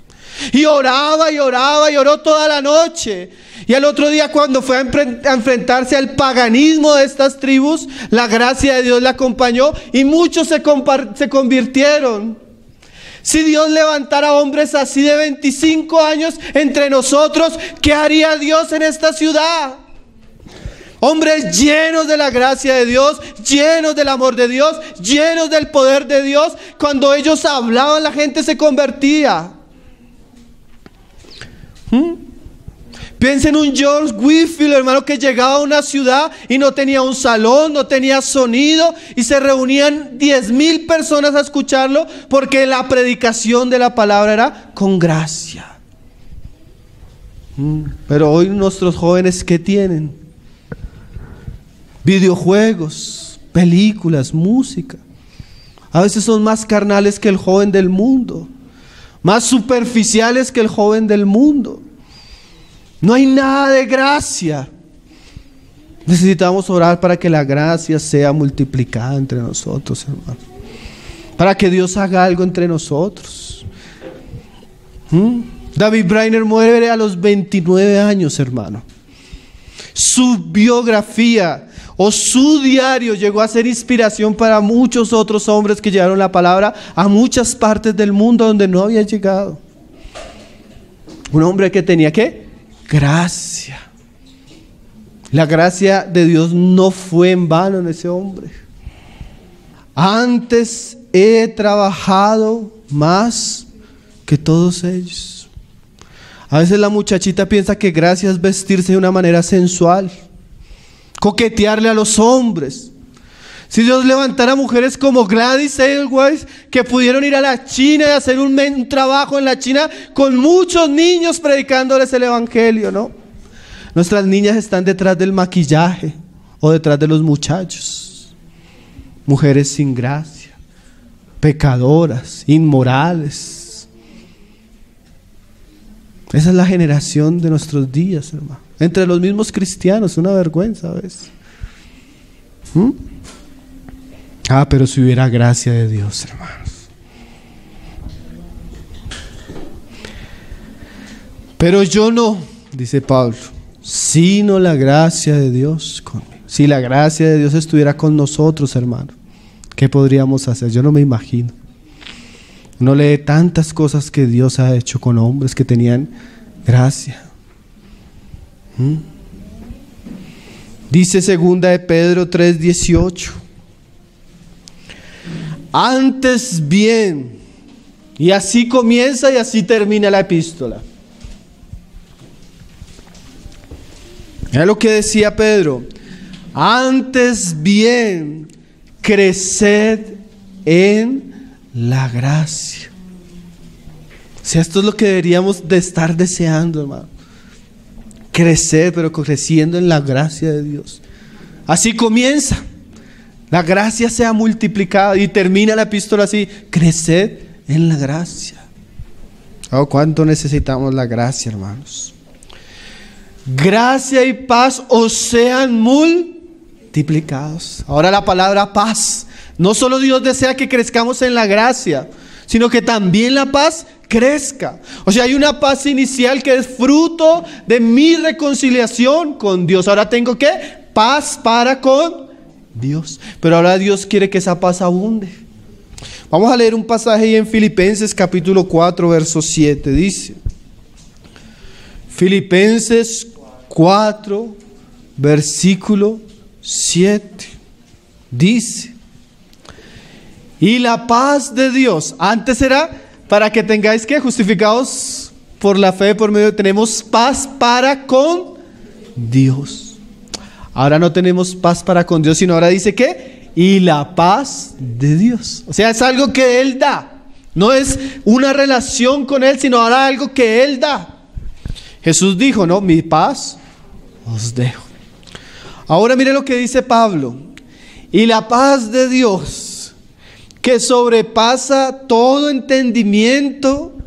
Y oraba y oró toda la noche. Y al otro día, cuando fue a enfrentarse al paganismo de estas tribus, la gracia de Dios le acompañó y muchos se convirtieron. Si Dios levantara hombres así de 25 años entre nosotros, ¿qué haría Dios en esta ciudad? Hombres llenos de la gracia de Dios, llenos del amor de Dios, llenos del poder de Dios. Cuando ellos hablaban, la gente se convertía. Piensa en un George Whitefield, hermano, que llegaba a una ciudad y no tenía un salón, no tenía sonido, y se reunían 10,000 personas a escucharlo, porque la predicación de la palabra era con gracia. Pero hoy nuestros jóvenes, ¿qué tienen? Videojuegos, películas, música. A veces son más carnales que el joven del mundo, más superficiales que el joven del mundo. No hay nada de gracia. Necesitamos orar para que la gracia sea multiplicada entre nosotros, hermano. Para que Dios haga algo entre nosotros. David Brainerd muere a los 29 años, hermano. Su biografía o su diario llegó a ser inspiración para muchos otros hombres que llevaron la palabra a muchas partes del mundo donde no habían llegado. Un hombre que tenía, ¿qué? Gracia. La gracia de Dios no fue en vano en ese hombre. Antes he trabajado más que todos ellos. A veces la muchachita piensa que gracia es vestirse de una manera sensual, coquetearle a los hombres. Si Dios levantara mujeres como Gladys Aylward, que pudieron ir a la China y hacer un trabajo en la China con muchos niños predicándoles el evangelio, ¿no? Nuestras niñas están detrás del maquillaje o detrás de los muchachos. Mujeres sin gracia, pecadoras, inmorales. Esa es la generación de nuestros días, hermano. Entre los mismos cristianos, una vergüenza a veces. Pero si hubiera gracia de Dios, hermanos. Pero yo no, dice Pablo, sino la gracia de Dios conmigo. Si la gracia de Dios estuviera con nosotros, hermano, ¿qué podríamos hacer? Yo no me imagino. Uno lee tantas cosas que Dios ha hecho con hombres que tenían gracia. Dice 2 de Pedro 3:18. Antes bien, y así comienza y así termina la epístola. Mira lo que decía Pedro: antes bien, creced en la gracia. O sea, esto es lo que deberíamos de estar deseando, hermano. Crecer, pero creciendo en la gracia de Dios. Así comienza. La gracia sea multiplicada y termina la epístola así: creced en la gracia. Oh, cuánto necesitamos la gracia, hermanos. Gracia y paz os sean multiplicados. Ahora la palabra paz. No solo Dios desea que crezcamos en la gracia, sino que también la paz crezca. O sea, hay una paz inicial que es fruto de mi reconciliación con Dios. Ahora tengo ¿qué? Paz para con Dios. Pero ahora Dios quiere que esa paz abunde. Vamos a leer un pasaje ahí en Filipenses capítulo 4 verso 7. Dice, Filipenses 4 versículo 7. Dice: Y la paz de Dios. Antes era para que tengáis que justificados por la fe, por medio de tenemos paz para con Dios. Ahora no tenemos paz para con Dios, sino ahora dice que y la paz de Dios. O sea, es algo que Él da. No es una relación con Él, sino ahora algo que Él da. Jesús dijo, no, mi paz os dejo. Ahora mire lo que dice Pablo. Y la paz de Dios, que sobrepasa todo entendimiento,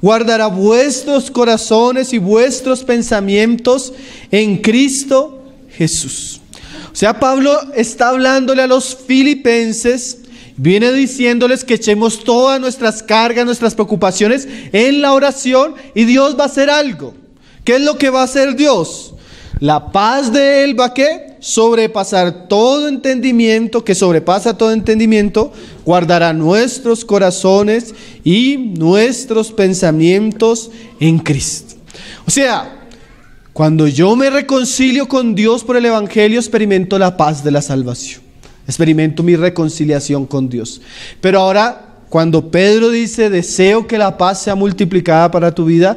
guardará vuestros corazones y vuestros pensamientos en Cristo Jesús. O sea, Pablo está hablándole a los filipenses, viene diciéndoles que echemos todas nuestras cargas, nuestras preocupaciones en la oración y Dios va a hacer algo. ¿Qué es lo que va a hacer Dios? La paz de Él va a ¿qué? Sobrepasar todo entendimiento, que sobrepasa todo entendimiento, guardará nuestros corazones y nuestros pensamientos en Cristo. O sea, cuando yo me reconcilio con Dios por el Evangelio, experimento la paz de la salvación. Experimento mi reconciliación con Dios. Pero ahora, cuando Pedro dice, deseo que la paz sea multiplicada para tu vida,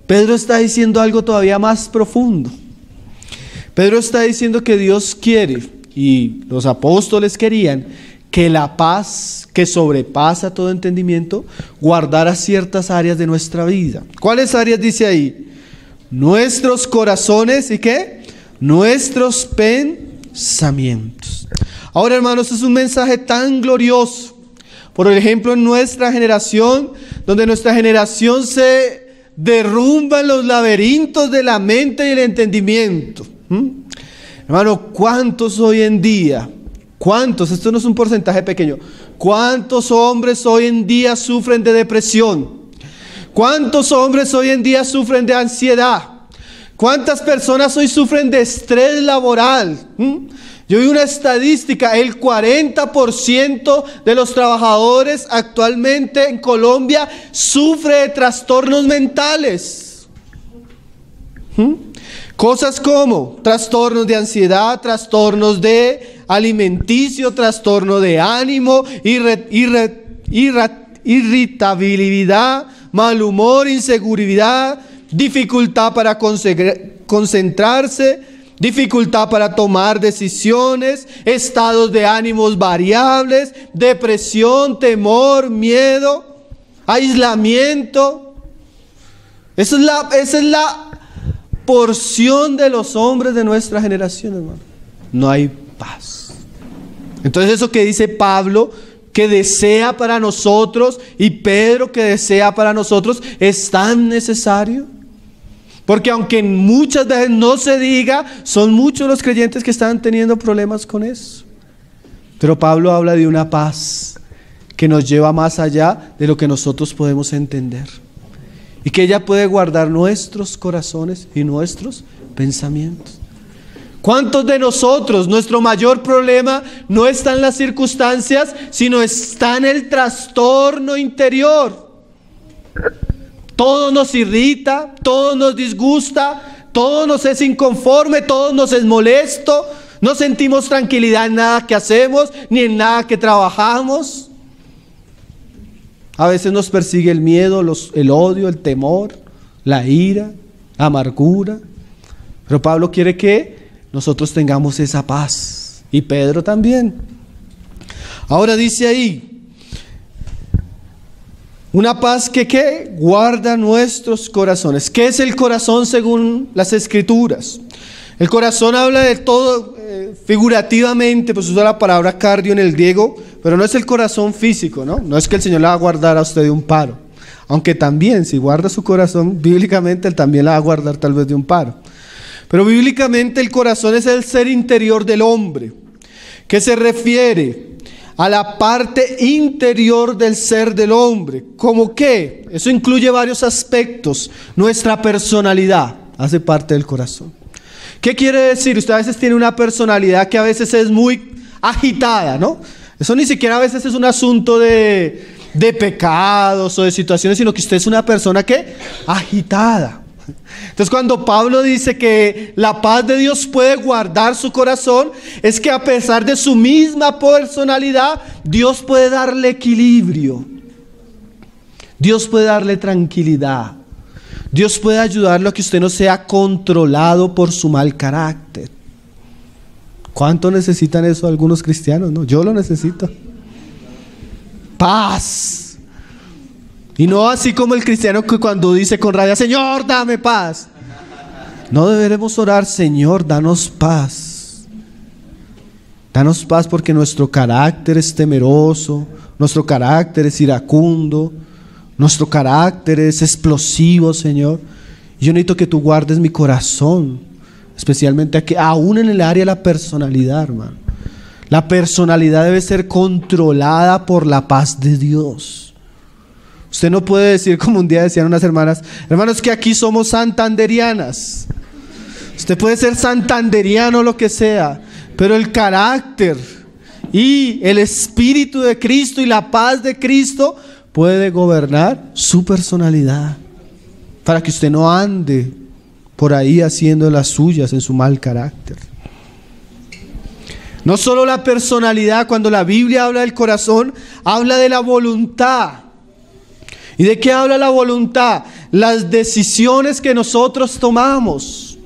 Pedro está diciendo algo todavía más profundo. Pedro está diciendo que Dios quiere, y los apóstoles querían, que la paz que sobrepasa todo entendimiento guardara ciertas áreas de nuestra vida. ¿Cuáles áreas dice ahí? Nuestros corazones y ¿qué? Nuestros pensamientos. Ahora, hermanos, es un mensaje tan glorioso. Por ejemplo, en nuestra generación, donde nuestra generación se derrumba en los laberintos de la mente y el entendimiento. Hermano, ¿cuántos hoy en día? ¿Cuántos? Esto no es un porcentaje pequeño. ¿Cuántos hombres hoy en día sufren de depresión? ¿Cuántos hombres hoy en día sufren de ansiedad? ¿Cuántas personas hoy sufren de estrés laboral? Yo vi una estadística, el 40% de los trabajadores actualmente en Colombia sufre de trastornos mentales. Cosas como trastornos de ansiedad, trastornos de alimenticio, trastorno de ánimo, irritabilidad, mal humor, inseguridad, dificultad para concentrarse, dificultad para tomar decisiones, estados de ánimos variables, depresión, temor, miedo, aislamiento. Esa es la porción de los hombres de nuestra generación, hermano. No hay paz. Entonces eso que dice Pablo, que desea para nosotros, y Pedro que desea para nosotros, es tan necesario. Porque aunque muchas veces no se diga, son muchos los creyentes que están teniendo problemas con eso. Pero Pablo habla de una paz que nos lleva más allá de lo que nosotros podemos entender. Y que ella puede guardar nuestros corazones y nuestros pensamientos. ¿Cuántos de nosotros, nuestro mayor problema no está en las circunstancias, sino está en el trastorno interior? Todo nos irrita, todo nos disgusta, todo nos es inconforme, todo nos es molesto. No sentimos tranquilidad en nada que hacemos, ni en nada que trabajamos. A veces nos persigue el miedo, el odio, el temor, la ira, la amargura. Pero Pablo quiere que nosotros tengamos esa paz. Y Pedro también. Ahora dice ahí, una paz que guarda nuestros corazones. ¿Qué es el corazón según las Escrituras? El corazón habla de todo figurativamente, pues usa la palabra cardio en el griego, pero no es el corazón físico, ¿no? No es que el Señor le va a guardar a usted de un paro. Aunque también, si guarda su corazón, bíblicamente Él también la va a guardar tal vez de un paro. Pero bíblicamente el corazón es el ser interior del hombre, que se refiere a la parte interior del ser del hombre. ¿Cómo qué? Eso incluye varios aspectos. Nuestra personalidad hace parte del corazón. ¿Qué quiere decir? Usted a veces tiene una personalidad que a veces es muy agitada, ¿no? Eso ni siquiera a veces es un asunto de pecados o de situaciones, sino que usted es una persona que agitada. Entonces, cuando Pablo dice que la paz de Dios puede guardar su corazón, es que a pesar de su misma personalidad, Dios puede darle equilibrio. Dios puede darle tranquilidad. Dios puede ayudarlo a que usted no sea controlado por su mal carácter. ¿Cuánto necesitan eso algunos cristianos? No, yo lo necesito. Paz. Y no así como el cristiano que cuando dice con rabia, Señor, dame paz. No deberemos orar, Señor, danos paz. Danos paz porque nuestro carácter es temeroso, nuestro carácter es iracundo, nuestro carácter es explosivo, Señor. Yo necesito que tú guardes mi corazón, especialmente aquí, aún en el área de la personalidad, hermano. La personalidad debe ser controlada por la paz de Dios. Usted no puede decir, como un día decían unas hermanas, hermanos, que aquí somos santanderianas. Usted puede ser santanderiano, lo que sea, pero el carácter y el Espíritu de Cristo y la paz de Cristo puede gobernar su personalidad, para que usted no ande por ahí haciendo las suyas en su mal carácter. No solo la personalidad, cuando la Biblia habla del corazón, habla de la voluntad. ¿Y de qué habla la voluntad? Las decisiones que nosotros tomamos.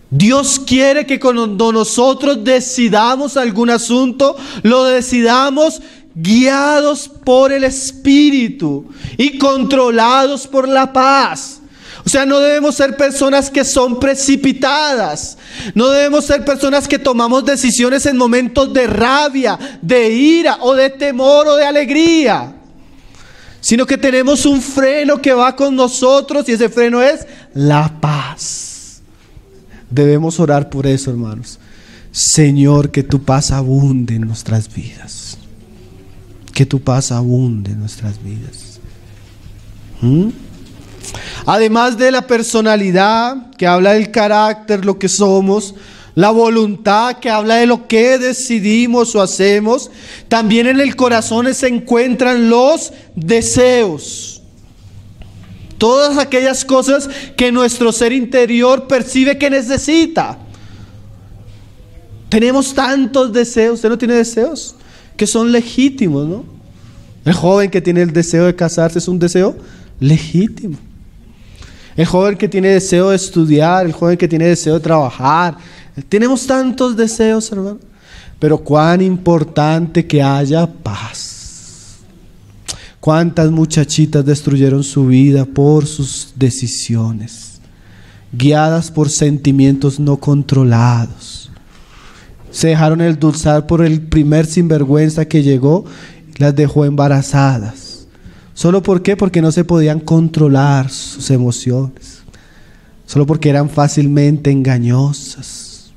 Dios quiere que cuando nosotros decidamos algún asunto, lo decidamos guiados por el Espíritu y controlados por la paz. O sea, no debemos ser personas que son precipitadas. No debemos ser personas que tomamos decisiones en momentos de rabia, de ira o de temor o de alegría. Sino que tenemos un freno que va con nosotros y ese freno es la paz. Debemos orar por eso, hermanos. Señor, que tu paz abunde en nuestras vidas. Que tu paz abunde en nuestras vidas. Además de la personalidad, que habla del carácter, lo que somos, la voluntad, que habla de lo que decidimos o hacemos, también en el corazón se encuentran los deseos. Todas aquellas cosas que nuestro ser interior percibe que necesita. Tenemos tantos deseos. ¿Usted no tiene deseos? Que son legítimos, ¿no? El joven que tiene el deseo de casarse es un deseo legítimo. El joven que tiene deseo de estudiar, el joven que tiene deseo de trabajar. Tenemos tantos deseos, hermano. Pero cuán importante que haya paz. Cuántas muchachitas destruyeron su vida por sus decisiones, guiadas por sentimientos no controlados. Se dejaron endulzar por el primer sinvergüenza que llegó, las dejó embarazadas. ¿Solo por qué? Porque no se podían controlar sus emociones. Solo porque eran fácilmente engañosas.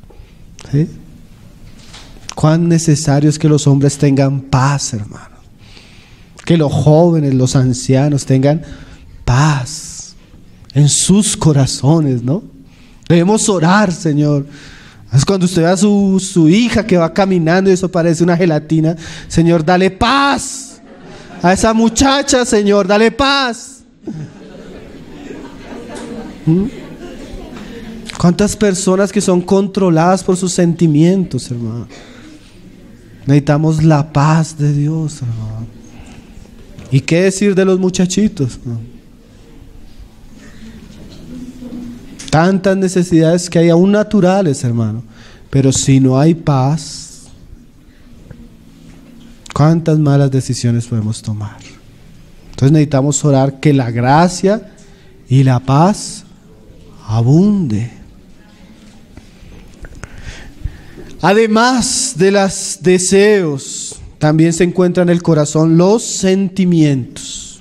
¿Sí? Cuán necesario es que los hombres tengan paz, hermano. Que los jóvenes, los ancianos tengan paz en sus corazones, ¿no? Debemos orar, Señor. Es cuando usted ve a su hija que va caminando y eso parece una gelatina. Señor, dale paz a esa muchacha, Señor, dale paz. ¿Cuántas personas que son controladas por sus sentimientos, hermano? Necesitamos la paz de Dios, hermano. ¿Y qué decir de los muchachitos, hermano? Tantas necesidades que hay aún naturales, hermano. Pero si no hay paz, ¿cuántas malas decisiones podemos tomar? Entonces necesitamos orar que la gracia y la paz abunde. Además de los deseos, también se encuentran en el corazón los sentimientos.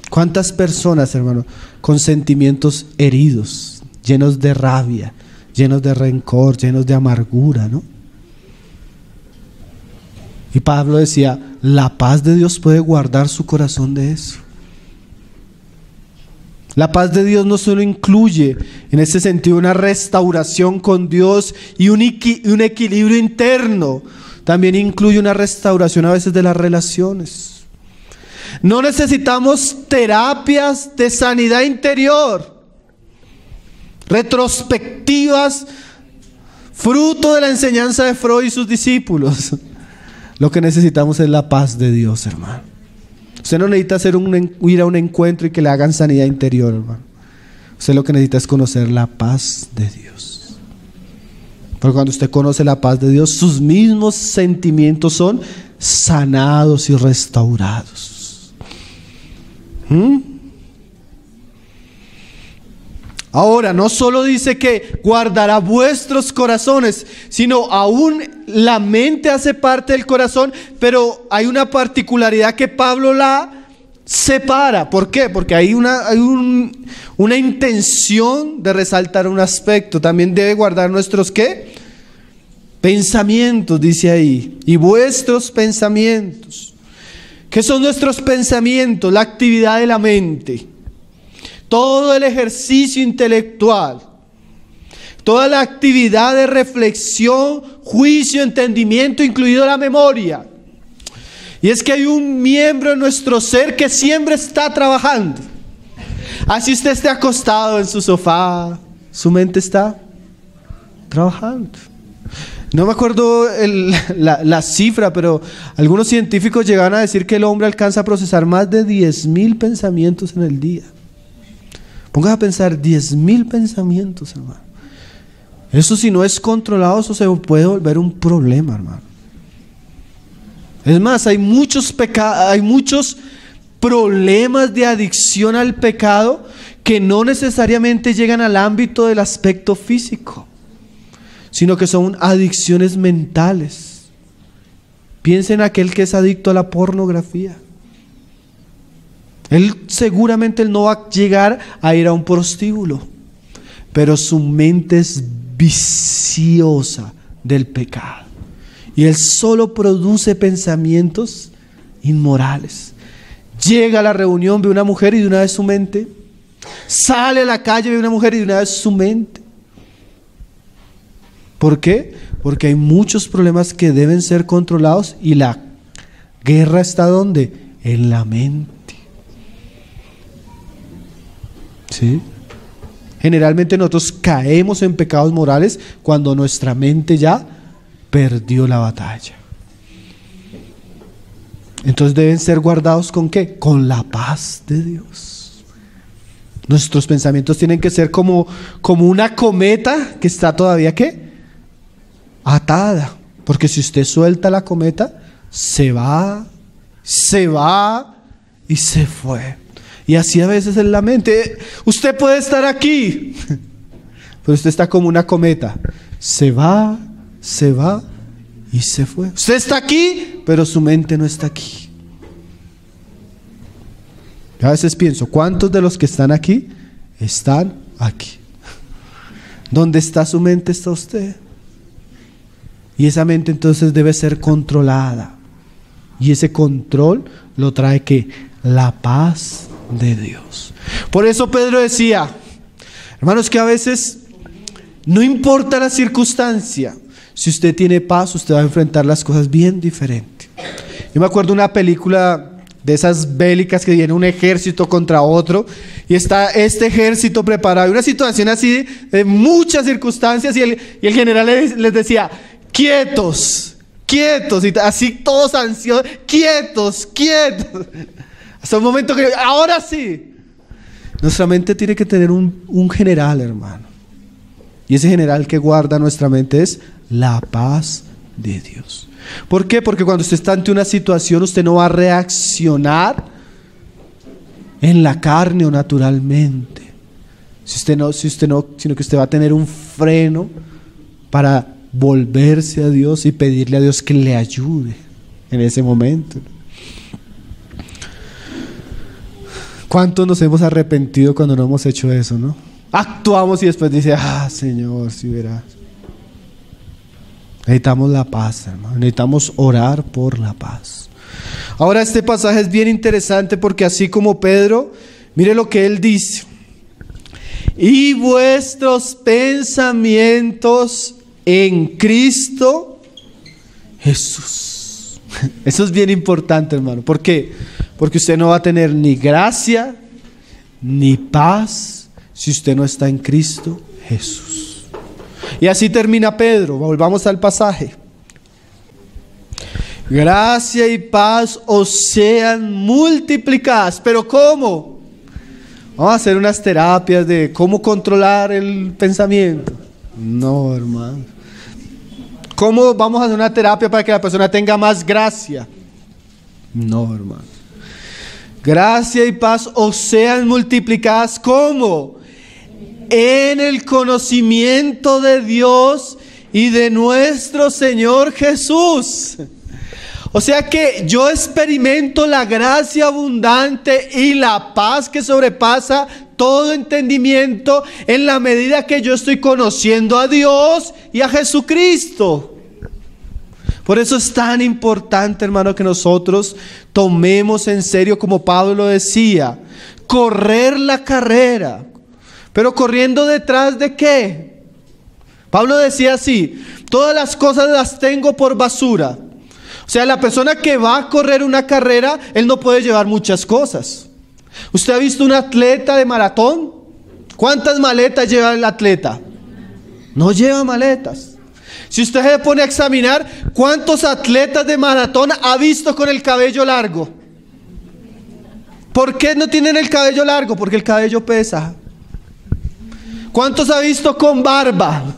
¿Cuántas personas, hermano, con sentimientos heridos, llenos de rabia, llenos de rencor, llenos de amargura, ¿no? Y Pablo decía, la paz de Dios puede guardar su corazón de eso. La paz de Dios no solo incluye en ese sentido una restauración con Dios y un equilibrio interno, también incluye una restauración a veces de las relaciones. No necesitamos terapias de sanidad interior. retrospectivas, fruto de la enseñanza de Freud y sus discípulos. Lo que necesitamos es la paz de Dios, hermano. Usted no necesita ir a un encuentro y que le hagan sanidad interior, hermano. Usted lo que necesita es conocer la paz de Dios. Porque cuando usted conoce la paz de Dios, sus mismos sentimientos son sanados y restaurados. Ahora, no solo dice que guardará vuestros corazones, sino aún la mente hace parte del corazón, pero hay una particularidad que Pablo la separa. ¿Por qué? Porque hay una intención de resaltar un aspecto. También debe guardar nuestros ¿qué? Pensamientos, dice ahí. Y vuestros pensamientos. ¿Qué son nuestros pensamientos? La actividad de la mente. Todo el ejercicio intelectual, toda la actividad de reflexión, juicio, entendimiento, incluido la memoria. Y es que hay un miembro en nuestro ser que siempre está trabajando. Así usted esté acostado en su sofá, su mente está trabajando. No me acuerdo la cifra, pero algunos científicos llegan a decir que el hombre alcanza a procesar más de 10,000 pensamientos en el día. Pongas a pensar 10,000 pensamientos, hermano. Eso, si no es controlado, eso se puede volver un problema, hermano. Es más, hay muchos problemas de adicción al pecado que no necesariamente llegan al ámbito del aspecto físico, sino que son adicciones mentales. Piensen en aquel que es adicto a la pornografía. Seguramente no va a llegar a ir a un prostíbulo, pero su mente es viciosa del pecado. Y él solo produce pensamientos inmorales. Llega a la reunión, ve una mujer y de una vez su mente. Sale a la calle, ve una mujer y de una vez su mente. ¿Por qué? Porque hay muchos problemas que deben ser controlados y la guerra está ¿dónde? En la mente. ¿Sí? Generalmente nosotros caemos en pecados morales cuando nuestra mente ya perdió la batalla. Entonces deben ser guardados ¿con qué? Con la paz de Dios. Nuestros pensamientos tienen que ser como una cometa que está todavía ¿qué? Atada. Porque si usted suelta la cometa, se va y se fue. Y así a veces en la mente. Usted puede estar aquí, pero usted está como una cometa. Se va y se fue. Usted está aquí, pero su mente no está aquí. Yo a veces pienso, ¿cuántos de los que están aquí están aquí? ¿Dónde está su mente está usted? Y esa mente entonces debe ser controlada. Y ese control lo trae ¿qué? La paz de Dios. Por eso Pedro decía, hermanos, que a veces no importa la circunstancia, si usted tiene paz, usted va a enfrentar las cosas bien diferente. Yo me acuerdo de una película de esas bélicas que viene un ejército contra otro y está este ejército preparado. Hay una situación así de muchas circunstancias y el general les decía, quietos, y así todos ansiosos, quietos. Hasta un momento que, ahora sí. Nuestra mente tiene que tener un general, hermano. Y ese general que guarda nuestra mente es la paz de Dios. ¿Por qué? Porque cuando usted está ante una situación, usted no va a reaccionar en la carne o naturalmente. Sino que usted va a tener un freno para volverse a Dios y pedirle a Dios que le ayude en ese momento. ¿Cuántos nos hemos arrepentido cuando no hemos hecho eso, no? Actuamos y después dice, Señor, si verás. Necesitamos la paz, hermano. Necesitamos orar por la paz. Ahora este pasaje es bien interesante porque así como Pedro, mire lo que él dice. Y vuestros pensamientos en Cristo Jesús. Eso es bien importante, hermano. ¿Por qué? Porque usted no va a tener ni gracia ni paz si usted no está en Cristo Jesús. Y así termina Pedro. Volvamos al pasaje. Gracia y paz os sean multiplicadas. ¿Pero cómo? Vamos a hacer unas terapias de cómo controlar el pensamiento. No, hermano. ¿Cómo vamos a hacer una terapia para que la persona tenga más gracia? No, hermano. Gracia y paz os sean multiplicadas. ¿Cómo? En el conocimiento de Dios y de nuestro Señor Jesús. O sea que yo experimento la gracia abundante y la paz que sobrepasa todo entendimiento en la medida que yo estoy conociendo a Dios y a Jesucristo. Por eso es tan importante, hermano, que nosotros tomemos en serio, como Pablo decía, correr la carrera. Pero corriendo detrás de ¿qué? Pablo decía así: todas las cosas las tengo por basura. O sea, la persona que va a correr una carrera, él no puede llevar muchas cosas. ¿Usted ha visto un atleta de maratón? ¿Cuántas maletas lleva el atleta? No lleva maletas. Si usted se pone a examinar, ¿cuántos atletas de maratón ha visto con el cabello largo? ¿Por qué no tienen el cabello largo? Porque el cabello pesa. ¿Cuántos ha visto con barba?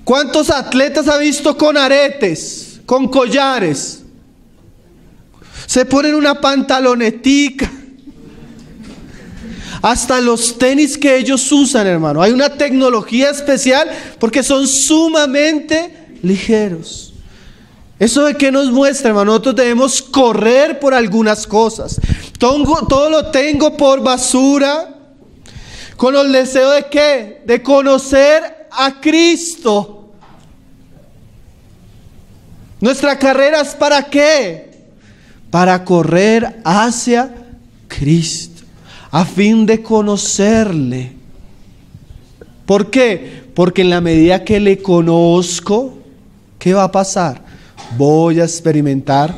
¿Cuántos atletas ha visto con aretes, con collares? Se ponen una pantalonetica. Hasta los tenis que ellos usan, hermano, hay una tecnología especial porque son sumamente ligeros. ¿Eso de qué nos muestra, hermano? Nosotros debemos correr por algunas cosas. Todo lo tengo por basura, con el deseo de ¿qué? De conocer a Cristo. Nuestra carrera es ¿para qué? Para correr hacia Cristo, a fin de conocerle. ¿Por qué? Porque en la medida que le conozco, ¿qué va a pasar? Voy a experimentar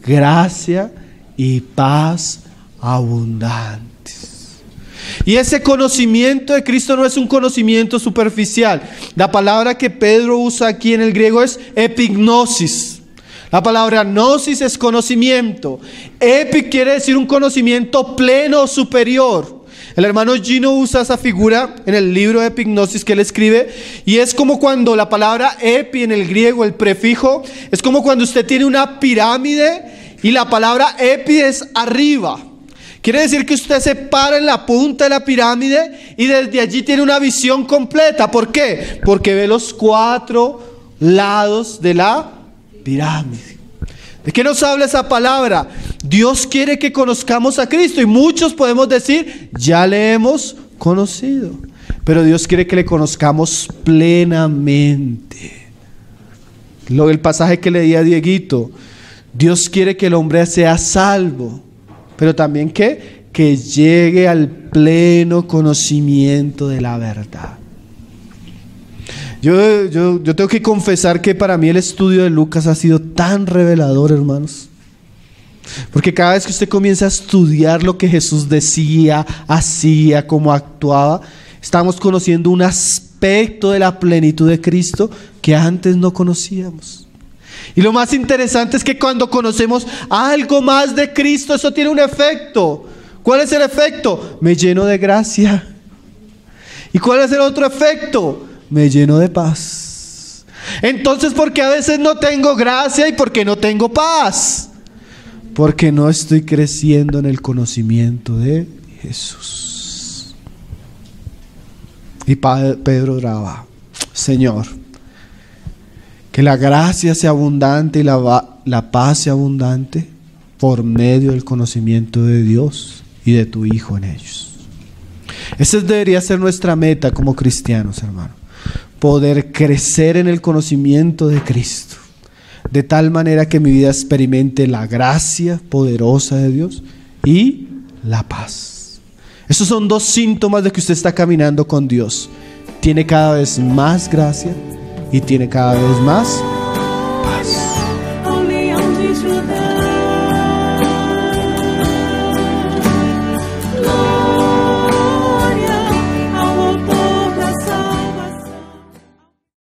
gracia y paz abundantes. Y ese conocimiento de Cristo no es un conocimiento superficial. La palabra que Pedro usa aquí en el griego es epignosis. La palabra gnosis es conocimiento. Epi quiere decir un conocimiento pleno o superior. El hermano Gino usa esa figura en el libro de epignosis que él escribe, y es como cuando la palabra epi en el griego, el prefijo, es como cuando usted tiene una pirámide y la palabra epi es arriba. Quiere decir que usted se para en la punta de la pirámide y desde allí tiene una visión completa. ¿Por qué? Porque ve los 4 lados de la pirámide. ¿De qué nos habla esa palabra? Dios quiere que conozcamos a Cristo, y muchos podemos decir, ya le hemos conocido, pero Dios quiere que le conozcamos plenamente. El pasaje que leía Dieguito, Dios quiere que el hombre sea salvo, pero también que llegue al pleno conocimiento de la verdad. Yo tengo que confesar que para mí el estudio de Lucas ha sido tan revelador, hermanos. Porque cada vez que usted comienza a estudiar lo que Jesús decía, hacía, cómo actuaba, estamos conociendo un aspecto de la plenitud de Cristo que antes no conocíamos. Y lo más interesante es que cuando conocemos algo más de Cristo, eso tiene un efecto. ¿Cuál es el efecto? Me lleno de gracia. ¿Y cuál es el otro efecto? Me lleno de paz. Entonces, ¿por qué a veces no tengo gracia y por qué no tengo paz? Porque no estoy creciendo en el conocimiento de Jesús. Y Pedro oraba: Señor, que la gracia sea abundante y la paz sea abundante por medio del conocimiento de Dios y de tu Hijo en ellos. Esa debería ser nuestra meta como cristianos, hermano. Poder crecer en el conocimiento de Cristo, de tal manera que mi vida experimente la gracia poderosa de Dios y la paz. Esos son 2 síntomas de que usted está caminando con Dios. Tiene cada vez más gracia y tiene cada vez más